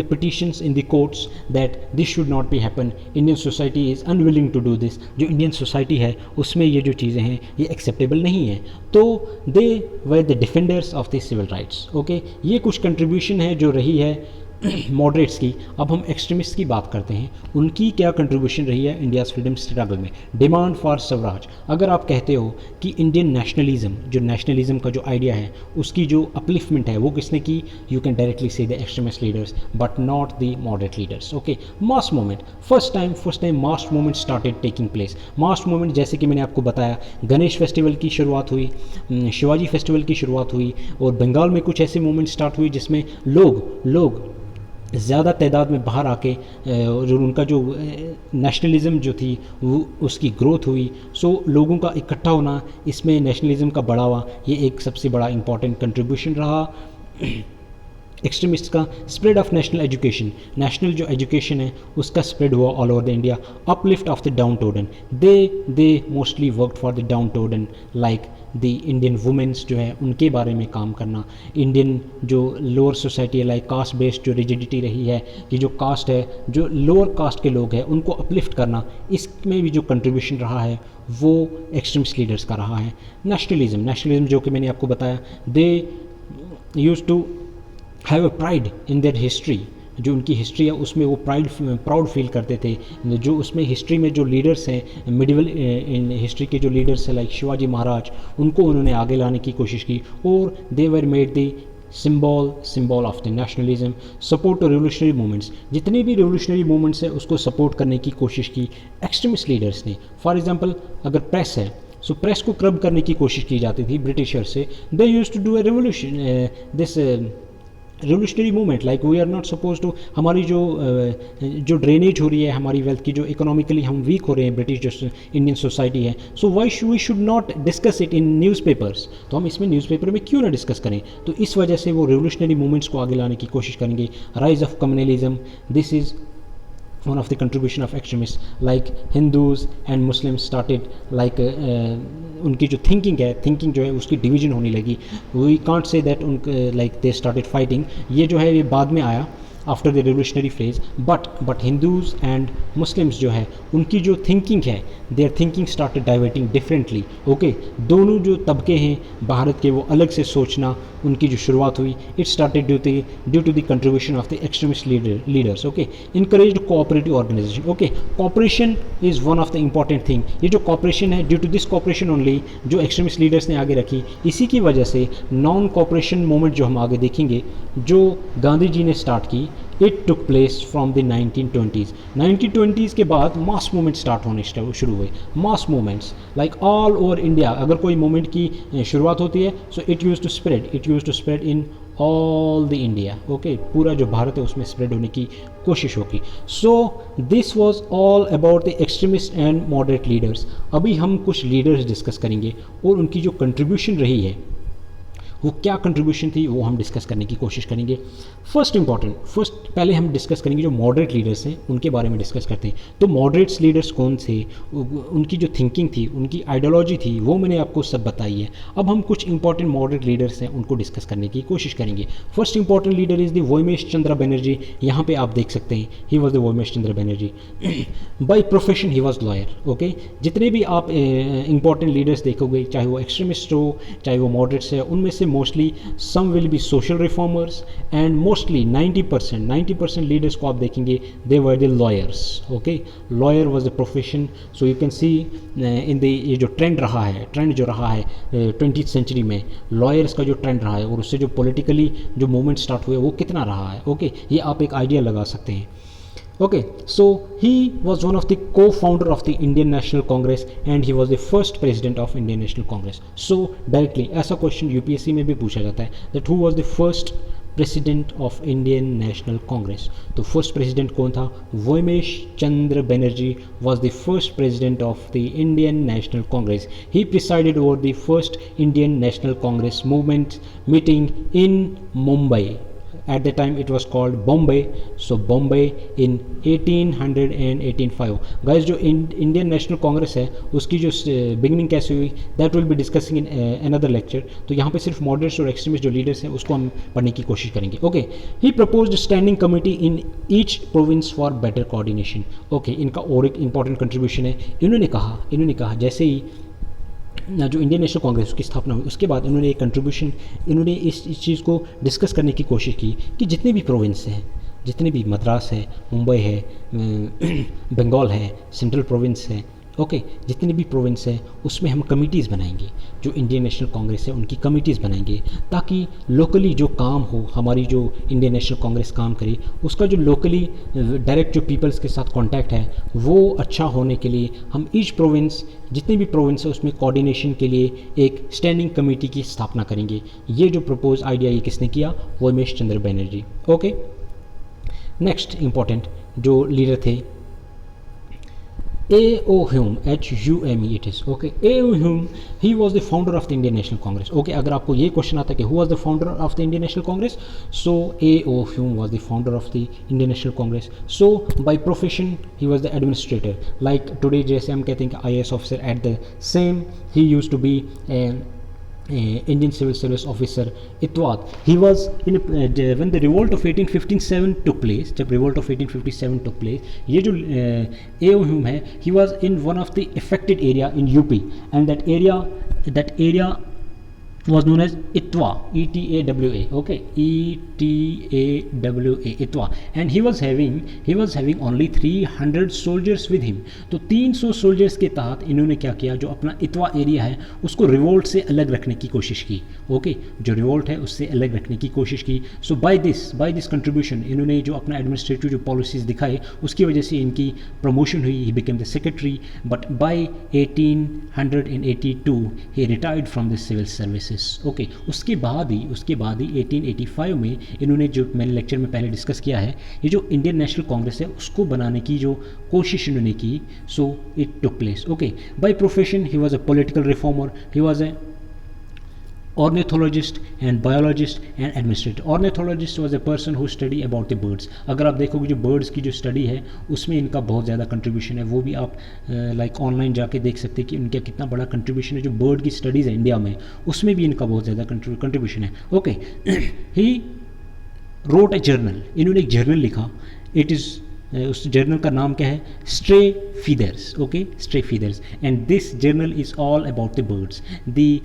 petitions in the courts that this should not be happen, Indian society is unwilling to do this. जो Indian society है उसमें ये जो चीज़ें हैं ये एक्सेप्टेबल नहीं है, तो they were the defenders of the civil rights. Okay, ये कुछ कंट्रीब्यूशन है जो रही है मॉडरेट्स की। अब हम एक्सट्रीमिस्ट की बात करते हैं, उनकी क्या कंट्रीब्यूशन रही है इंडियाज़ फ्रीडम स्ट्रगल में। डिमांड फॉर स्वराज, अगर आप कहते हो कि इंडियन नेशनलिज्म का जो आइडिया है उसकी जो अपलिफ्टमेंट है वो किसने की, यू कैन डायरेक्टली से the extremist leaders but not the moderate leaders. Okay, mass movement, first time mass movement started taking place. Mass movement जैसे कि मैंने आपको बताया, गणेश फेस्टिवल की शुरुआत हुई, शिवाजी फेस्टिवल की शुरुआत हुई, और बंगाल में कुछ ऐसे मूवमेंट स्टार्ट हुई जिसमें लोग ज़्यादा तादाद में बाहर आके जो उनका जो नेशनलिज़म जो थी वो उसकी ग्रोथ हुई। सो लोगों का इकट्ठा होना, इसमें नेशनलिज़म का बढ़ावा, ये एक सबसे बड़ा इम्पॉर्टेंट कंट्रीब्यूशन रहा एक्सट्रीमिस्ट का। स्प्रेड ऑफ नेशनल नेशनल जो एजुकेशन है उसका स्प्रेड हुआ all over the India. Uplift of the downtrodden, they mostly worked for the downtrodden, like the Indian womens जो है उनके बारे में काम करना। इंडियन जो लोअर सोसाइटी है, लाइक कास्ट बेस्ड जो रिजिडिटी रही है कि जो कास्ट है, जो लोअर कास्ट के लोग हैं उनको अपलिफ्ट करना, इसमें भी जो कंट्रीब्यूशन रहा है वो एक्सट्रीमिस्ट लीडर्स का रहा है। नेशनलिज्म जो कि मैंने आपको बताया, they use to have a pride in their history. जो उनकी हिस्ट्री है उसमें वो प्राउड फील करते थे। जो उसमें हिस्ट्री में जो लीडर्स हैं, मिडिवल इन हिस्ट्री के जो लीडर्स हैं लाइक शिवाजी महाराज, उनको उन्होंने आगे लाने की कोशिश की, और they were made the symbol of the nationalism. Support to revolutionary movements, जितने भी रिवोल्यूशनरी मूवमेंट्स हैं उसको सपोर्ट करने की कोशिश की एक्सट्रीमिस्ट लीडर्स ने। फॉर एग्जांपल अगर प्रेस है, सो प्रेस को क्रब करने की कोशिश की जाती थी ब्रिटिशर से। They used to do a revolutionary movement, like we are not suppose to, हमारी जो ड्रेनेज हो रही है हमारी वेल्थ की, जो इकोनॉमिकली हम वीक हो रहे हैं, ब्रिटिश जो इंडियन सोसाइटी है, so we should not discuss it in newspapers. तो हम इसमें न्यूज़पेपर में क्यों ना डिस्कस करें, तो इस वजह से वो रिवोल्यूशनरी मूवमेंट्स को आगे लाने की कोशिश करेंगे। Rise of communalism, this is one of the contribution of extremists, like Hindus and Muslims started like उनकी जो थिंकिंग जो है उसकी डिवीजन होने लगी। We can't say that like they started fighting, ये जो है ये बाद में आया after the revolutionary phase, but Hindus and Muslims जो है उनकी जो थिंकिंग है, their thinking started diverting differently. Okay, दोनों जो तबके हैं भारत के वो अलग से सोचना उनकी जो शुरुआत हुई, it started due to the contribution of the extremist leaders. Okay, encouraged cooperative organization. Okay, cooperation is one of the important thing. ये जो कोऑपरेशन है, due to this cooperation only जो एक्सट्रीमिस्ट लीडर्स ने आगे रखी, इसी की वजह से नॉन कोऑपरेशन मूवमेंट जो हम आगे देखेंगे जो गांधी जी ने स्टार्ट की, it took place from the 1920s। 1920s के बाद मास मूवमेंट स्टार्ट होने शुरू हुए। Mass movements like all over India, अगर कोई मूवमेंट की शुरुआत होती है, so it use to spread in all the India. Okay, पूरा जो भारत है उसमें स्प्रेड होने की कोशिश होगी। So this was all about the extremist and moderate leaders. अभी हम कुछ लीडर्स डिस्कस करेंगे और उनकी जो कंट्रीब्यूशन रही है वो क्या कंट्रीब्यूशन थी वो हम डिस्कस करने की कोशिश करेंगे। फर्स्ट पहले हम डिस्कस करेंगे जो मॉडरेट लीडर्स हैं उनके बारे में डिस्कस करते हैं। तो मॉडरेट्स लीडर्स कौन थे, उनकी जो थिंकिंग थी, उनकी आइडियोलॉजी थी, वो मैंने आपको सब बताई है। अब हम कुछ इंपॉर्टेंट मॉडरेट लीडर्स हैं उनको डिस्कस करने की कोशिश करेंगे। First important leader is the Womesh Chandra Banerjee. यहाँ पे आप देख सकते हैं, he was the Womesh Chandra Banerjee. By profession he was lawyer. Okay, जितने भी आप इंपॉर्टेंट लीडर्स देखोगे, चाहे वो एक्सट्रीमिस्ट हो चाहे वो मॉडरेट्स है, उनमें से mostly some will be social reformers and mostly 90% leaders को आप देखेंगे they were the lawyers. Okay, lawyer was the profession. So you can see in the ये जो ट्रेंड जो रहा है 20th सेंचुरी में, लॉयर्स का जो ट्रेंड रहा है और उससे जो पॉलिटिकली जो मूवमेंट स्टार्ट हुए वो कितना रहा है। ओके, ये आप एक आइडिया लगा सकते हैं। Okay, so he was one of the co-founder of the Indian National Congress and he was the first president of Indian National Congress. So directly ऐसा क्वेश्चन यूपीएससी में भी पूछा जाता है that who was the first president of Indian national Congress. तो first president कौन था? Womesh Chandra Banerjee was the first president of the Indian national Congress. He presided over the first Indian national Congress movement meeting in Mumbai. At the time it was called Bombay, so Bombay in 1800 and 1805. Guys, जो Indian national Congress है उसकी जो beginning कैसे हुई, that will be discussing in another lecture. तो यहाँ पे सिर्फ मॉडरेट्स और एक्सट्रीमिस्ट जो लीडर्स हैं उसको हम पढ़ने की कोशिश करेंगे। Okay, he proposed standing committee in each province for better coordination. Okay, इनका और एक इंपॉर्टेंट कंट्रीब्यूशन है। इन्होंने कहा जैसे ही जो इंडियन नेशनल कांग्रेस की स्थापना हुई उसके बाद इन्होंने एक कंट्रीब्यूशन, इन्होंने इस चीज़ को डिस्कस करने की कोशिश की कि जितने भी प्रोविंस हैं, जितने भी मद्रास है, मुंबई है, बंगाल है, सेंट्रल प्रोविंस है, ओके, जितने भी प्रोविंस है उसमें हम कमिटीज़ बनाएंगे। जो इंडियन नेशनल कांग्रेस है उनकी कमिटीज़ बनाएंगे ताकि लोकली जो काम हो, हमारी जो इंडियन नेशनल कांग्रेस काम करे उसका जो लोकली डायरेक्ट जो पीपल्स के साथ कांटेक्ट है वो अच्छा होने के लिए हम ईच प्रोविंस, जितनी भी प्रोविंस है उसमें कोऑर्डिनेशन के लिए एक स्टैंडिंग कमेटी की स्थापना करेंगे। ये जो प्रपोज आइडिया ये किसने किया? Womesh Chandra Banerjee. Okay, next important जो लीडर थे A.O. Hume, Hume it is, okay. A.O. Hume, he was the founder of the Indian National Congress. Okay, अगर आपको ये क्वेश्चन आता है कि who was the founder of the Indian National Congress, so A.O. Hume was the founder of the Indian National Congress. So by profession he was the administrator. Like today जैसे हम कहते हैं कि IAS officer, at the same he used to be Indian Civil Service officer Itwad. He was in when the revolt of 1857 took place, जब revolt of 1857 took place, ये जो A.O. Hume है, he was in one of the affected area in UP, and that area was known as Itwa, E-T-A-W-A, okay, E-T-A-W-A, Itwa, and he was having only 300 soldiers with him. तो 300 soldiers के तहत इन्होंने क्या किया, जो अपना इतवा area है उसको रिवोल्ट से अलग रखने की कोशिश की। ओके, जो रिवोल्ट है उससे अलग रखने की कोशिश की। सो बाय दिस कंट्रीब्यूशन इन्होंने जो अपना एडमिनिस्ट्रेटिव जो पॉलिसीज़ दिखाए उसकी वजह से इनकी प्रमोशन हुई, he became the secretary, but by 1882 he retired from the civil service. Okay, उसके बाद ही 1885 में इन्होंने, जो मैंने लेक्चर में पहले डिस्कस किया है, ये जो इंडियन नेशनल कांग्रेस है उसको बनाने की जो कोशिश इन्होंने की, so it took place. Okay, by profession he was a political reformer, he was a ornithologist and biologist and administrator. Ornithologist was a person who study about the birds. अगर आप देखोगे जो birds की जो स्टडी है उसमें इनका बहुत ज़्यादा कंट्रीब्यूशन है, वो भी आप लाइक ऑनलाइन जाके देख सकते हैं कि इनका कितना बड़ा कंट्रीब्यूशन है। जो बर्ड की स्टडीज़ है इंडिया में उसमें भी इनका बहुत ज़्यादा कंट्रीब्यूशन है। Okay, he wrote a journal, इन्होंने एक जर्नल लिखा, इट इज़ उस जर्नल का नाम क्या है? Stray feathers. Okay, stray feathers, and this journal is all about the birds. The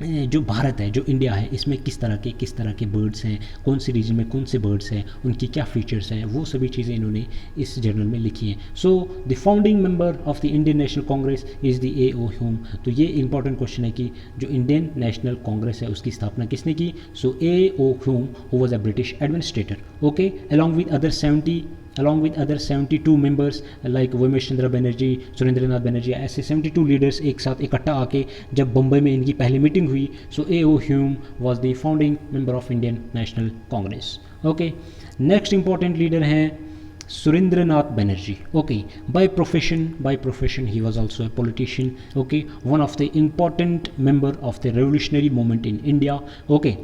जो भारत है, जो इंडिया है, इसमें किस तरह के बर्ड्स हैं, कौन से रीजन में कौन से बर्ड्स हैं, उनकी क्या फीचर्स हैं, वो सभी चीज़ें इन्होंने इस जर्नल में लिखी हैं। So the founding member of the Indian national Congress is the A.O. Hume। तो ये इंपॉर्टेंट क्वेश्चन है कि जो इंडियन नेशनल कांग्रेस है उसकी स्थापना किसने की? So A.O. Hume, who was a British administrator. Okay, along with other 72 members like Womesh Chandra Banerjee, Surendranath Banerjee, ऐसे 72 लीडर्स एक साथ इकट्ठा आके जब बम्बई में इनकी पहली मीटिंग हुई, सो A.O. Hume was the founding member of Indian National Congress. Okay, next important leader हैं Surendranath Banerjee. Okay, by profession he was also a politician. Okay, one of the important member of the revolutionary movement in India. Okay,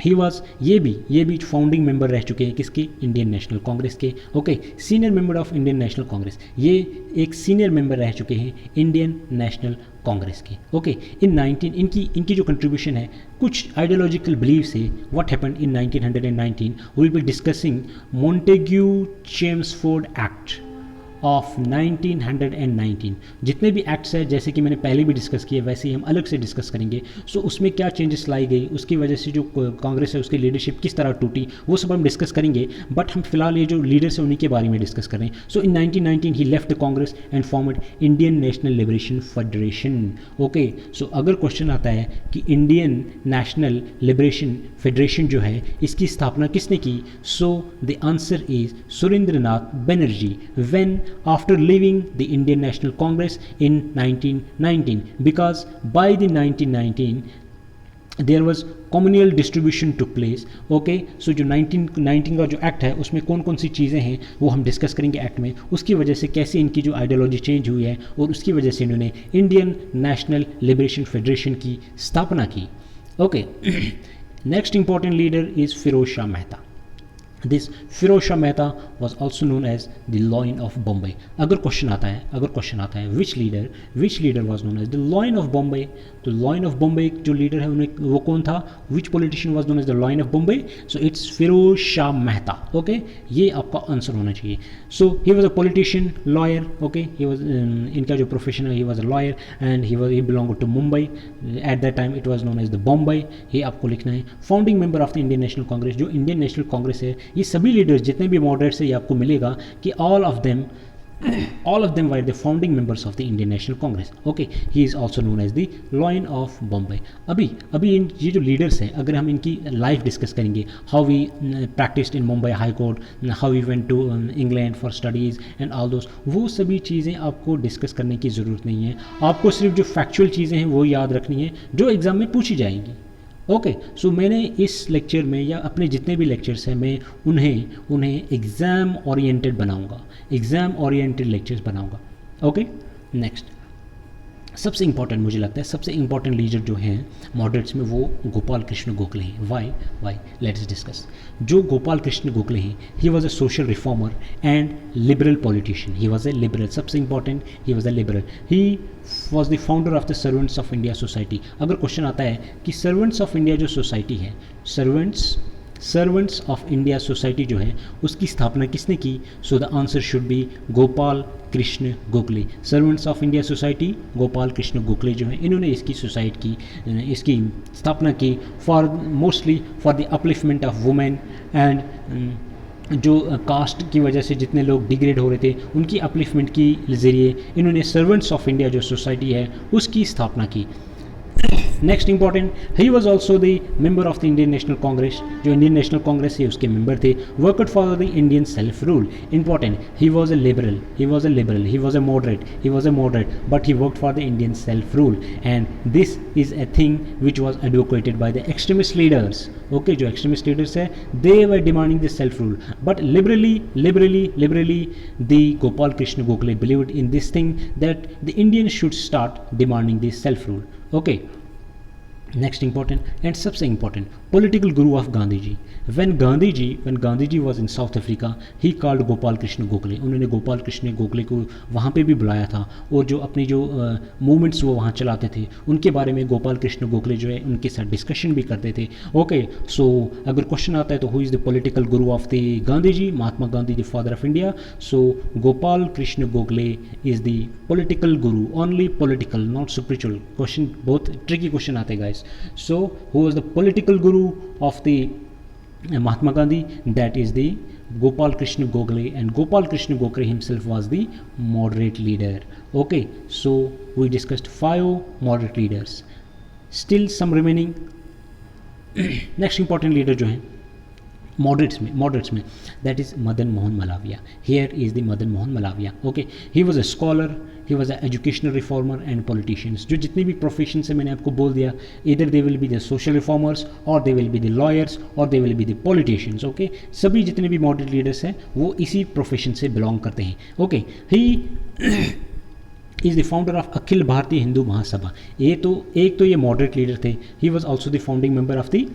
he was, ये भी founding member रह चुके हैं किसके? Indian national Congress के। Okay, senior member of Indian national Congress, ये एक senior member रह चुके हैं इंडियन नेशनल कांग्रेस के। ओके, इनकी जो कंट्रीब्यूशन है, कुछ आइडियोलॉजिकल बिलीव्स है। What happened in 1919, we will be discussing Montagu Chelmsford act of 1919। जितने भी एक्ट्स हैं, जैसे कि मैंने पहले भी डिस्कस किए, वैसे ही हम अलग से डिस्कस करेंगे। सो उसमें क्या चेंजेस लाई गई, उसकी वजह से जो कांग्रेस है उसकी लीडरशिप किस तरह टूटी, वो सब हम डिस्कस करेंगे। बट हम फिलहाल ये जो लीडर्स हैं उन्हीं के बारे में डिस्कस कर रहे हैं। सो इन 1919 ही left the Congress and formed Indian National Liberation Federation. Okay, so अगर क्वेश्चन आता है कि इंडियन नेशनल लिबरेशन फेडरेशन जो है इसकी स्थापना किसने की, so the answer is Surendranath Banerjee, when after leaving the Indian National Congress in 1919, because by the 1919 there was communal distribution took place. Okay, so जो 1919 का जो एक्ट है उसमें कौन कौन सी चीज़ें हैं वो हम डिस्कस करेंगे एक्ट में, उसकी वजह से कैसे इनकी जो आइडियोलॉजी चेंज हुई है और उसकी वजह से इन्होंने इंडियन नेशनल लिबरेशन फेडरेशन की स्थापना की। Okay, next important leader is Firoz Shah Mehta. This Feroz Shah Mehta was also known as the lion of Bombay. अगर क्वेश्चन आता है which leader was known as the lion of Bombay, तो लॉयन ऑफ बॉम्बे जो लीडर है उन्हें वो कौन था, which politician was known as the lion of Bombay, so it's Feroz Shah Mehta. Okay, ये आपका आंसर होना चाहिए। So he was a politician, lawyer. Okay, he was इनका जो प्रोफेशन है he was a lawyer and he belong to Mumbai. At that time it was known as the Bombay, ये आपको लिखना है। Founding member of the Indian national Congress, जो Indian national Congress है, ये सभी लीडर्स जितने भी मॉडरेट्स है ये आपको मिलेगा कि all of them were the founding members of the Indian national Congress. Okay, he is also known as the lion of Bombay. अभी ये जो लीडर्स हैं अगर हम इनकी लाइफ डिस्कस करेंगे, how we practised in Mumbai high court, how we went to England for studies and all those, वो सभी चीज़ें आपको डिस्कस करने की ज़रूरत नहीं है। आपको सिर्फ जो फैक्चुअल चीज़ें हैं वो याद रखनी है जो एग्ज़ाम में पूछी जाएंगी। ओके, सो मैंने इस लेक्चर में या अपने जितने भी लेक्चर्स हैं मैं उन्हें एग्ज़ाम ओरिएंटेड बनाऊंगा, एग्ज़ाम ओरिएंटेड लेक्चर्स बनाऊंगा। ओके, नेक्स्ट सबसे इंपॉर्टेंट मुझे लगता है सबसे इंपॉर्टेंट लीडर जो हैं मॉडरेट्स में वो गोपाल कृष्ण गोखले हैं। Why let's discuss. जो गोपाल कृष्ण गोखले हैं he was a social reformer and liberal politician. He was a liberal, सबसे important he was a liberal. He was the founder of the Servants of India Society. अगर question आता है कि Servants of India जो Society है, Servants of India Society जो है उसकी स्थापना किसने की, so the answer should be Gopal Krishna Gokhale. Servants of India society Gopal Krishna Gokhale जो हैं इन्होंने इसकी इसकी स्थापना की mostly for the upliftment of women and जो कास्ट की वजह से जितने लोग डिग्रेड हो रहे थे उनकी अपलिफ्टमेंट के ज़रिए इन्होंने सर्वेंट्स ऑफ इंडिया जो सोसाइटी है उसकी स्थापना की। Next important, he was also the member of the Indian national Congress. जो इंडियन नेशनल कांग्रेस है उसके मेंबर थे। Worked for the Indian self rule. Important, he was a liberal, he was a moderate, but he worked for the Indian self rule and this is a thing which was advocated by the extremist leaders. Okay, जो extremist leaders है they were demanding the self rule, but liberally the Gopal Krishna Gokhale believed in this thing that the Indians should start demanding the self rule. Okay, next important and सबसे important, political guru of Gandhi ji. When Gandhi ji was in South Africa, he called Gopal Krishna Gokhale. उन्होंने गोपाल कृष्ण गोखले को वहाँ पे भी बुलाया था और जो अपनी जो मूवमेंट्स वो वहाँ चलाते थे उनके बारे में गोपाल कृष्ण गोखले जो है उनके साथ डिस्कशन भी करते थे। ओके, सो अगर क्वेश्चन आता है तो who is the political Guru of the Gandhi ji, Mahatma Gandhi the father of India. So Gopal Krishna Gokhale is the political guru, only political not spiritual. Question बहुत ट्रिकी क्वेश्चन आते हैं guys. So who was the political Guru of the Mahatma Gandhi? That is the Gopal Krishna Gokhale, and Gopal Krishna Gokhale himself was the moderate leader. Okay, so we discussed 5 moderate leaders. Still some remaining. Next important leader जो है moderates में that is Madan Mohan Malaviya. Here is the Madan Mohan Malaviya. Okay, he was a scholar, he was an educational reformer and politicians. जो जितने भी profession है मैंने आपको बोल दिया, either they will be the social reformers or they will be the lawyers or they will be the politicians. Okay, सभी जितने भी moderate leaders हैं वो इसी प्रोफेशन से बिलोंग करते हैं. Okay, he is the founder of Akhil Bharatiya Hindu Mahasabha. एक तो ये मॉडरेट लीडर थे. He was also the founding member of the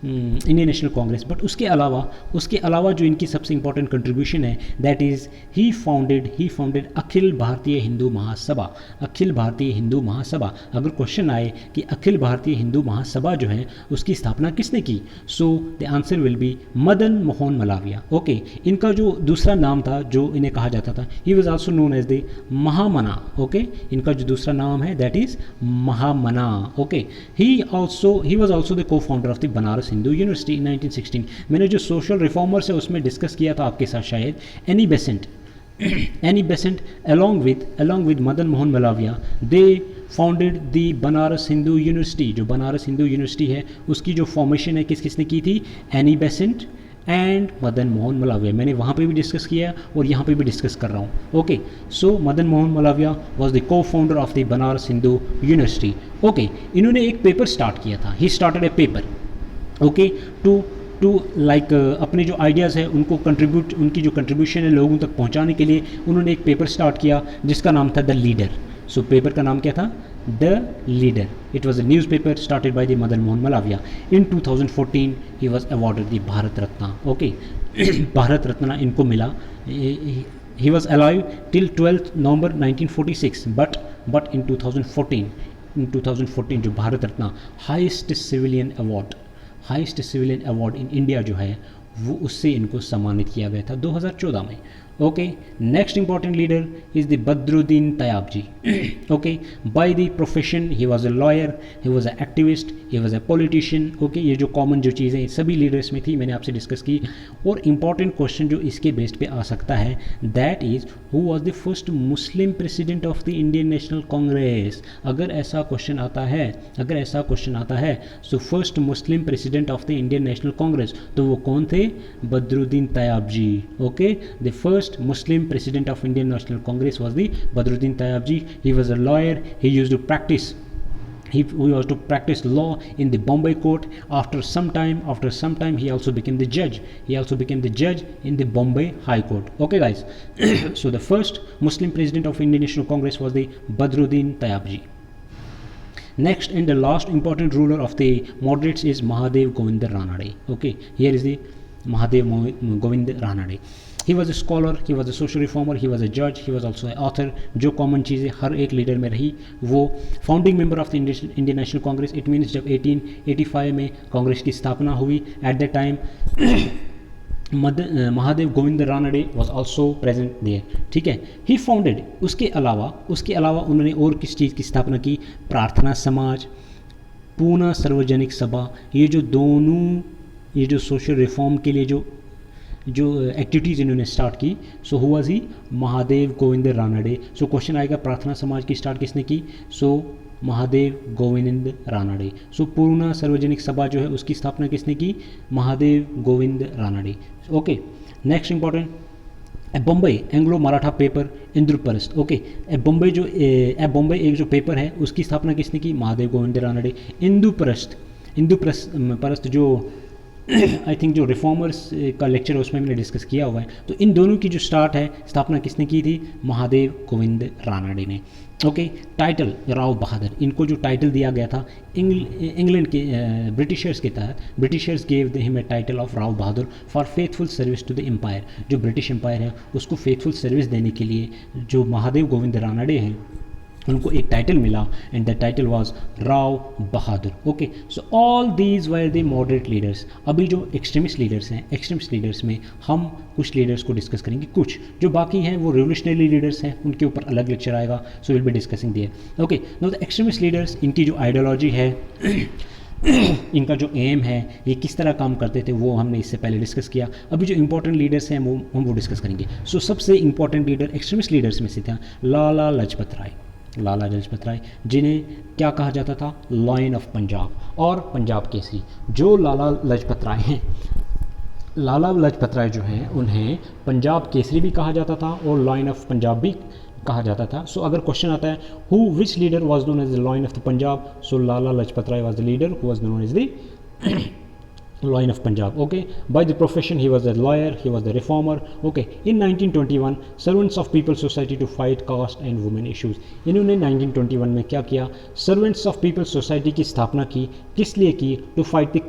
Indian national Congress. But उसके अलावा जो इनकी सबसे इंपॉर्टेंट कंट्रीब्यूशन है that is he founded Akhil Bharatiya Hindu महासभा. अखिल भारतीय हिंदू महासभा. अगर क्वेश्चन आए कि अखिल भारतीय हिंदू महासभा जो है उसकी स्थापना किसने की, so the answer will be Madan Mohan Malaviya. Okay, इनका जो दूसरा नाम था जो इन्हें कहा जाता था, he was also known as the Mahamana. Okay, इनका जो दूसरा नाम है that is Mahamana. Okay, he was also the co founder of the Banaras Hindu University in 1916. मैंने जो सोशल रिफॉर्मर्स है उसमें डिस्कस किया था आपके साथ शायद. Annie Besant along with Madan Mohan Malaviya they founded the Banaras Hindu University. जो बनारस हिंदू यूनिवर्सिटी है उसकी जो फॉर्मेशन है किसने की थी, Annie Besant and Madan Mohan Malviya. मैंने वहाँ पे भी डिस्कस किया और यहाँ पे भी डिस्कस कर रहा हूँ। Okay, so Madan Mohan Malaviya was the co founder of the Banaras Hindu University. Okay, इन्होंने एक पेपर स्टार्ट किया था, he started a paper, okay, to like अपने जो आइडियाज़ है उनको कंट्रीब्यूट, उनकी जो कंट्रीब्यूशन है लोगों तक पहुंचाने के लिए उन्होंने एक पेपर स्टार्ट किया जिसका नाम था द लीडर। सो पेपर का नाम क्या था? The leader. It was a newspaper started by the Madan Mohan Malaviya. In 2014 he was awarded the Bharat Ratna. Okay, Bharat Ratna इनको मिला। He was alive till 12 November 1946, but in 2014 जो Bharat Ratna highest civilian award in India जो है वो उससे इनको सम्मानित किया गया था 2014 में। Okay, next important leader is the Badruddin Tyabji. Okay, by the profession he was a lawyer, he was a activist, he was a politician. Okay, ये जो कॉमन जो चीज़ें सभी लीडर्स में थी मैंने आपसे डिस्कस की। और इंपॉर्टेंट क्वेश्चन जो इसके बेस्ड पे आ सकता है that is who was the first Muslim president of the Indian national Congress. अगर ऐसा क्वेश्चन आता है so first Muslim president of the Indian national Congress, तो वो कौन थे? Badruddin Tyabji. Okay, the first Muslim president of Indian National Congress was the Badruddin Tayyabji. He was a lawyer. He used to practice. He was to practice law in the Bombay court. After some time, he also became the judge. In the Bombay High Court. Okay, guys. So the first Muslim president of Indian National Congress was the Badruddin Tayyabji. Next and the last important ruler of the moderates is Mahadev Govind Ranade. Okay, here is the Mahadev Govind Ranade. He was a scholar, he was a social reformer, he was a judge, he was also an author. जो common चीज़ें हर एक leader में रही, वो founding member of the Indian national Congress. It means जब 1885 में कांग्रेस की स्थापना हुई, at the time Mahadev Govind Ranade was also present there. ठीक है, ही फाउंडेड, उसके अलावा उन्होंने और किस चीज़ की स्थापना की? प्रार्थना समाज, पूना सार्वजनिक सभा। ये जो सोशल रिफॉर्म के लिए जो एक्टिविटीज़ इन्होंने स्टार्ट की, सो हुआ ही महादेव गोविंद रानडे। सो क्वेश्चन आएगा प्रार्थना समाज की स्टार्ट किसने की? सो महादेव गोविंद रानडे। सो पूर्णा सार्वजनिक सभा जो है उसकी स्थापना किसने की? Mahadev Govind Ranade. Okay, next important Bombay Anglo Maratha paper Indraprastha. Okay, Bombay एक जो पेपर है उसकी स्थापना किसने की? महादेव गोविंद रानडे। इंदुप्रस्थ जो आई थिंक जो रिफॉर्मर्स का लेक्चर है उसमें मैंने डिस्कस किया हुआ है। तो इन दोनों की जो स्थापना किसने की थी? महादेव गोविंद रानडे ने। ओके, टाइटल राव बहादुर, इनको जो टाइटल दिया गया था इंग्लैंड के ब्रिटिशर्स के तहत, Britishers gave him a title of Rao Bahadur for faithful service to the empire. जो ब्रिटिश एम्पायर है उसको फेथफुल सर्विस देने के लिए जो महादेव गोविंद रानडे हैं उनको एक टाइटल मिला, and the title was Rao Bahadur. Okay, so all these were the moderate leaders. अभी जो एक्सट्रीमिस्ट लीडर्स में हम कुछ लीडर्स को डिस्कस करेंगे, कुछ जो बाकी हैं वो रिवोल्यूशनरी लीडर्स हैं, उनके ऊपर अलग लेक्चर आएगा, so will be discussing there. Okay, now the extremist leaders, इनकी जो आइडियोलॉजी है इनका जो एम है, ये किस तरह काम करते थे, वो हमने इससे पहले डिस्कस किया। अभी जो इंपॉर्टेंट लीडर्स हैं हम वो डिस्कस करेंगे। सो सबसे इंपॉर्टेंट लीडर एक्सट्रीमिस्ट लीडर्स में से था लाला लाजपत राय, जिन्हें क्या कहा जाता था? लॉयन ऑफ पंजाब और पंजाब केसरी। जो लाला लाजपत राय जो हैं उन्हें पंजाब केसरी भी कहा जाता था और लॉयन ऑफ पंजाब भी कहा जाता था। सो अगर क्वेश्चन आता है which leader was known as the lion of the Punjab, so Lala Lajpat Rai was the leader who was known as the Lion of Punjab. Okay, by the profession he was a lawyer, he was the reformer. Okay, in 1921 servants of People's Society to fight caste and women issues. इन्होंने 1921 में क्या किया? Servants of peoples society की स्थापना की। किस लिए की? टू फाइट द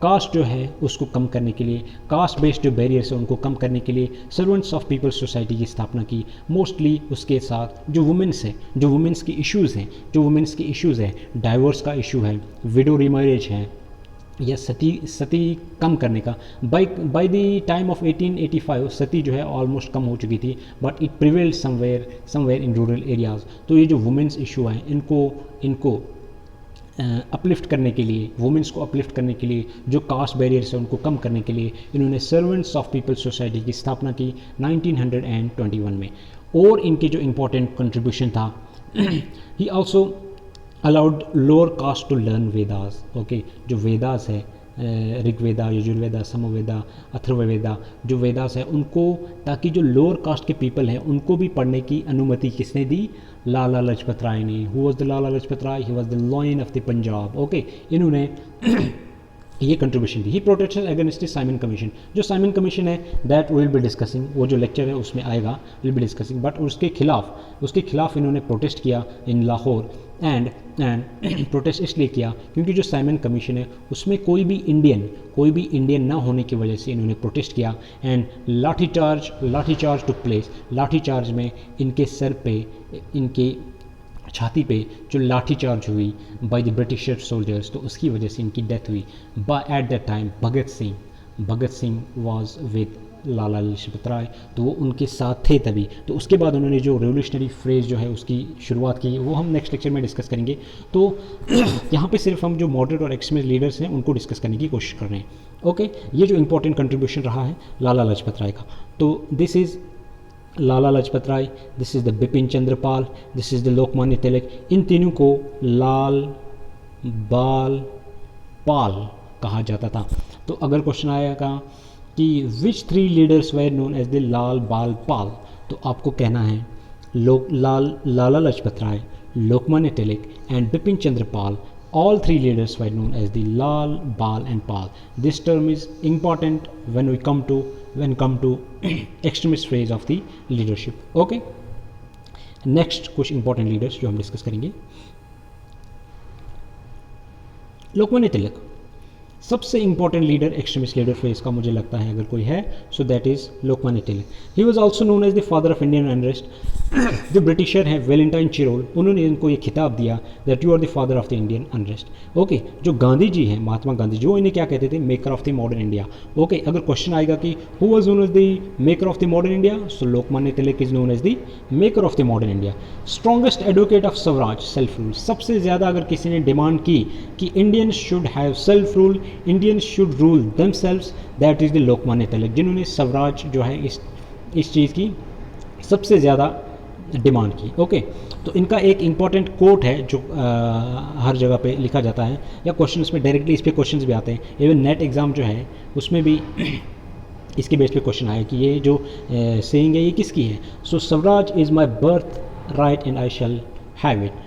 कास्ट जो है उसको कम करने के लिए, कास्ट बेस्ड जो बैरियर्स है उनको कम करने के लिए सर्वेंट्स ऑफ पीपल्स सोसाइटी की स्थापना की। मोस्टली उसके साथ जो वुमेंस के इश्यूज़ हैं, डाइवोर्स का इशू है, विडो रीमैरिज है, या सती कम करने का। बाय द टाइम ऑफ 1885 सती जो है ऑलमोस्ट कम हो चुकी थी, but it prevailed somewhere in rural areas. तो ये जो वुमेंस इशू हैं इनको अपलिफ्ट करने के लिए, वुमेंस को अपलिफ्ट करने के लिए, जो कास्ट बैरियर्स है उनको कम करने के लिए इन्होंने सर्वेंट्स ऑफ पीपल्स सोसाइटी की स्थापना की 1921 में। और इनके जो इम्पोर्टेंट कंट्रीब्यूशन था, he also allowed lower caste to learn Vedas. Okay, जो वेदास है ऋग्वेदा, यजुर्वेदा, समवेदा, अथर्ववेदा जो वेदास है उनको, ताकि जो लोअर कास्ट के पीपल हैं उनको भी पढ़ने की अनुमति किसने दी? लाला लाजपत राय ने। Who was the Lala Lajpat Rai? He was the lion of the Punjab. Okay, इन्होंने ये कंट्रीब्यूशन दी। He protested against the Simon Commission. जो साइमन कमीशन है दैट विल बी डिस्कसिंग, वो जो लेक्चर है उसमें आएगा, विल बी डिस्कसिंग। बट उसके खिलाफ इन्होंने प्रोटेस्ट किया इन लाहौर। एंड प्रोटेस्ट इसलिए किया क्योंकि जो साइमन कमीशन है उसमें कोई भी इंडियन ना होने की वजह से इन्होंने प्रोटेस्ट किया। And lathi charge took place. Lathi charge में इनके सर पे, इनके छाती पे जो लाठीचार्ज हुई बाय द ब्रिटिश सोल्जर्स, तो उसकी वजह से इनकी डेथ हुई। At that time Bhagat Singh was with Lala Lajpat Rai, तो वो उनके साथ थे तभी। तो उसके बाद उन्होंने जो रेवोल्यूशनरी फ्रेज जो है उसकी शुरुआत की, वो हम नेक्स्ट लेक्चर में डिस्कस करेंगे। तो यहाँ पे सिर्फ हम जो मॉडरेट और एक्सट्रीमिस्ट लीडर्स हैं उनको डिस्कस करने की कोशिश कर रहे हैं। ओके, ये जो इंपॉर्टेंट कंट्रीब्यूशन रहा है लाला लाजपत राय का, तो this is Lala Lajpat Rai, this is the Bipin Chandra Pal, this is the Lokmanya Tilak. इन तीनों को लाल बाल पाल कहा जाता था। तो अगर क्वेश्चन आएगा कि which 3 leaders were known as the Lal Bal Pal, तो आपको कहना है Lala Lajpat Rai, Lokmanya Tilak and Bipin Chandra Pal, all 3 leaders were known as the Lal, Bal and Pal. This term is important when come to extremist phase of the leadership. Okay, next कुछ important leaders जो हम discuss करेंगे। लोकमान्य तिलक सबसे important leader extremist leader phase का मुझे लगता है अगर कोई है, so that is Lokmanya Tilak. He was also known as the father of Indian unrest. जो ब्रिटिशर हैं वेलेंटाइन चिरोल, उन्होंने इनको ये खिताब दिया that you are the father of the Indian unrest. Okay, जो गांधी जी हैं, महात्मा गांधी जी, वो इन्हें क्या कहते थे? Maker of the modern India. Okay, अगर क्वेश्चन आएगा कि who was known as the maker of the modern India, so Lokmanya Tilak is known as the maker of the modern India. Strongest advocate of swaraj, self rule. सबसे ज़्यादा अगर किसी ने demand की कि Indians should have self rule, Indians should rule themselves, that is the Lokmanya Tilak, जिन्होंने स्वराज जो है इस चीज़ की सबसे ज़्यादा डिमांड की। ओके, तो इनका एक इम्पॉर्टेंट कोट है जो हर जगह पे लिखा जाता है, या क्वेश्चन में डायरेक्टली इस पे क्वेश्चंस भी आते हैं। इवन नेट एग्ज़ाम जो है उसमें भी इसके बेस पे क्वेश्चन आया कि ये जो सेइंग है ये किसकी है। So swaraj is my birthright and I shall have it.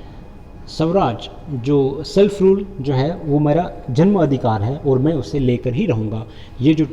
Swaraj जो सेल्फ रूल जो है वो मेरा जन्म अधिकार है और मैं उसे लेकर ही रहूँगा। ये जो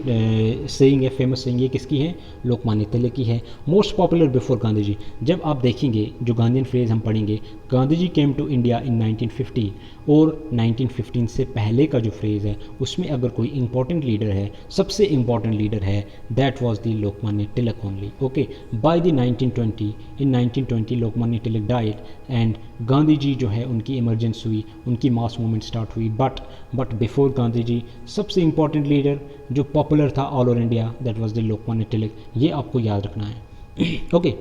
सेइंग है, फेमस सेइंग, ये किसकी है? लोकमान्य तिलक की है। मोस्ट पॉपुलर बिफोर गांधी जी। जब आप देखेंगे जो गांधीयन फ्रेज हम पढ़ेंगे, Gandhi ji came to India in 1915, और 1915 से पहले का जो फ्रेज़ है उसमें अगर कोई इंपॉर्टेंट लीडर है, सबसे इंपॉर्टेंट लीडर है, that was the Lokmanya Tilak only. Okay, by the 1920, in 1920 Lokmanya Tilak died and Gandhi ji जो है उनकी इमरजेंस हुई, उनकी मास मूवमेंट स्टार्ट हुई। बट बिफोर गांधी जी सबसे इंपॉर्टेंट लीडर जो पॉपुलर था all over India, that was the Lokmanya Tilak. ये आपको याद रखना है। Okay,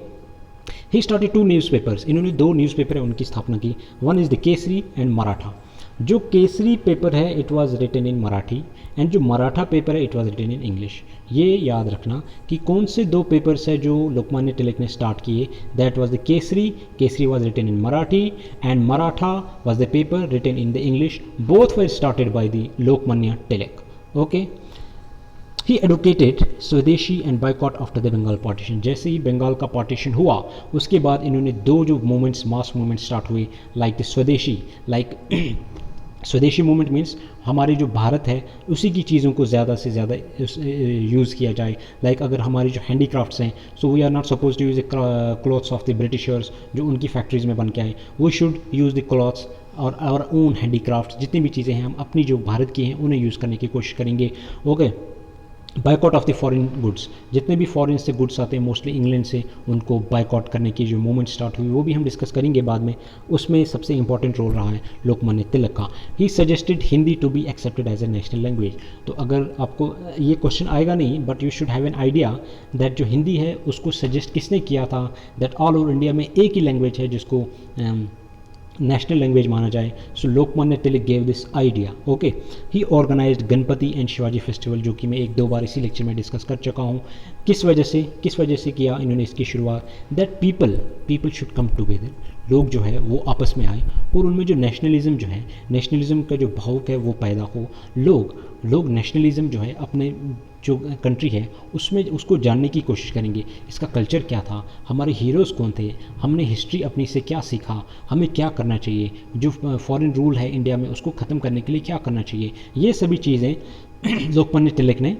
he started 2 newspapers. इन्होंने 2 न्यूज़पेपर है उनकी स्थापना की। One is the Kesari and Maratha. जो केसरी पेपर है it was written in Marathi, and जो मराठा पेपर है it was written in English. ये याद रखना कि कौन से 2 पेपर्स है जो लोकमान्य तिलक ने स्टार्ट किए। That was the Kesari was written in Marathi and Maratha was the paper written in the English. Both were started by the Lokmanya Tilak. Okay, he advocated swadeshi and boycott after the Bengal partition. जैसे ही बंगाल का पार्टीशन हुआ उसके बाद इन्होंने 2 जो मूवमेंट्स, मास मूवमेंट स्टार्ट हुए, like the स्वदेशी, लाइक स्वदेशी मूवमेंट मीन्स हमारे जो भारत है उसी की चीज़ों को ज़्यादा से ज़्यादा यूज़ किया जाए। लाइक अगर हमारी जो हैंडीक्राफ्ट्स हैं, so we are not suppose to use the clothes of the britishers जो उनकी फैक्ट्रीज़ में बन के आए। We should use the clothes और आवर ओन हैंडीक्राफ्ट। जितनी भी चीज़ें हैं हम अपनी जो भारत की हैं उन्हें यूज़ करने की कोशिश करेंगे। Okay, boycott of the foreign goods. जितने भी फॉरेन से गुड्स आते हैं मोस्टली इंग्लैंड से, उनको बाइकॉट करने की जो मूवमेंट स्टार्ट हुई वो भी हम डिस्कस करेंगे बाद में। उसमें सबसे इंपॉर्टेंट रोल रहा है लोकमान्य तिलक का। He suggested Hindi to be accepted as a national language. तो अगर आपको ये क्वेश्चन आएगा नहीं, but you should have an idea that जो हिंदी है उसको सजेस्ट किसने किया था, दैट ऑल ओवर इंडिया में एक ही लैंग्वेज है जिसको नेशनल लैंग्वेज माना जाए। So Lokmanya Tilak gave this idea. Okay, he organised Ganpati and Shivaji festival, जो कि मैं 1-2 बार इसी लेक्चर में डिस्कस कर चुका हूँ। किस वजह से किया इन्होंने इसकी शुरुआत? That people should come together लोग जो है वो आपस में आए और उनमें जो नेशनलिज़म जो है, नेशनलिज़म का जो भाव है वो पैदा हो। लोग नेशनलिज़म जो है अपने जो कंट्री है उसमें उसको जानने की कोशिश करेंगे, इसका कल्चर क्या था, हमारे हीरोज़ कौन थे, हमने हिस्ट्री अपनी से क्या सीखा, हमें क्या करना चाहिए, जो फॉरेन रूल है इंडिया में उसको ख़त्म करने के लिए क्या करना चाहिए। ये सभी चीज़ें लोकमान्य तिलक ने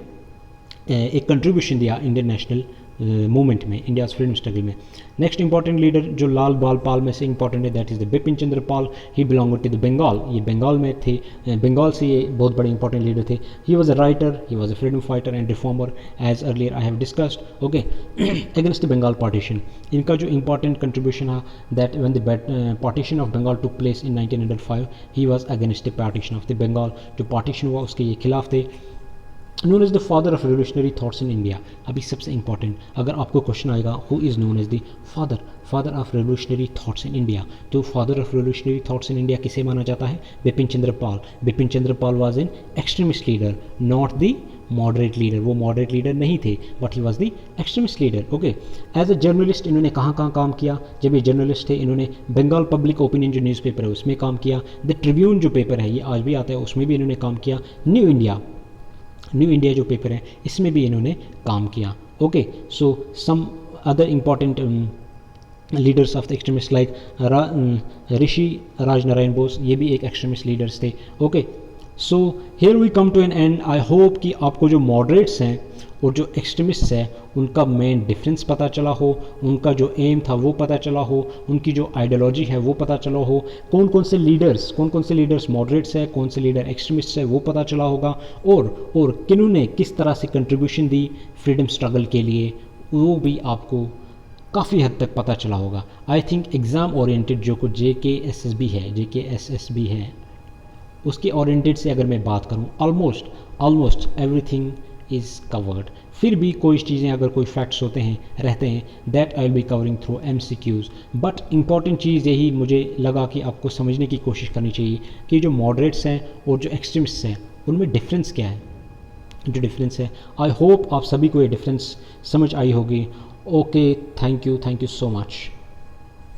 एक कंट्रीब्यूशन दिया इंडियन नेशनल मूवमेंट में, इंडिया फ्रीडम स्ट्रगल में। नेक्स्ट इंपॉर्टेंट लीडर जो लाल बाल पाल में से इंपॉर्टेंट है, that is the Bipin Chandra Pal. He belong to the Bengal, ये बंगाल में थे, बंगाल से ये बहुत बड़े इंपॉर्टेंट लीडर थे। He was a writer, he was a freedom fighter and reformer as earlier I have discussed. Okay, against the Bengal partition, इनका जो इंपॉर्टेंट कंट्रीब्यूशन है that when the partition of Bengal took place in 1905 he was against the partition of the Bengal. जो partition हुआ उसके ये खिलाफ थे। Known as the father of revolutionary thoughts in India. अभी सबसे इंपॉर्टेंट, अगर आपको क्वेश्चन आएगा who is known as the father of revolutionary thoughts in India, तो father of revolutionary thoughts in India किसे माना जाता है? Bipin Chandra Pal. Bipin Chandra Pal was an extremist leader, not the moderate leader. वो मॉडरेट लीडर नहीं थे but he was the extremist leader. Okay, as a journalist इन्होंने कहाँ काम किया? जब ये जर्नलिस्ट थे इन्होंने बंगाल पब्लिक ओपिनियन जो न्यूज़पेपर है उसमें काम किया। द ट्रिब्यून जो पेपर है ये आज भी आता है, उसमें भी इन्होंने काम किया। न्यू इंडिया जो पेपर है इसमें भी इन्होंने काम किया। Okay, so some other important leaders of the extremist like Rishi Raj Narayan Bose, ये भी एक एक्सट्रीमिस्ट लीडर्स थे। Okay, so here we come to an end. I hope कि आपको जो मॉडरेट्स हैं और जो एक्सट्रीमिस्ट्स हैं उनका मेन डिफरेंस पता चला हो, उनका जो एम था वो पता चला हो, उनकी जो आइडियोलॉजी है वो पता चला हो, कौन कौन से लीडर्स मॉडरेट्स हैं, कौन से लीडर एक्सट्रीमिस्ट्स हैं वो पता चला होगा, और किन्होंने किस तरह से कंट्रीब्यूशन दी फ्रीडम स्ट्रगल के लिए वो भी आपको काफ़ी हद तक पता चला होगा। आई थिंक एग्ज़ाम ओरिएंटेड जो कुछ JKSSB है उसके ओरिएंटेड से अगर मैं बात करूँ ऑलमोस्ट एवरीथिंग इज़ कवर्ड। फिर भी कोई चीज़ें अगर कोई फैक्ट्स रहते हैं that I will be covering through MCQs। But important चीज़ यही मुझे लगा कि आपको समझने की कोशिश करनी चाहिए कि जो मॉडरेट्स हैं और जो एक्सट्रीमिस्ट्स हैं उनमें डिफरेंस क्या है, जो डिफरेंस है। आई होप आप सभी को ये डिफरेंस समझ आई होगी। Okay, thank you so much.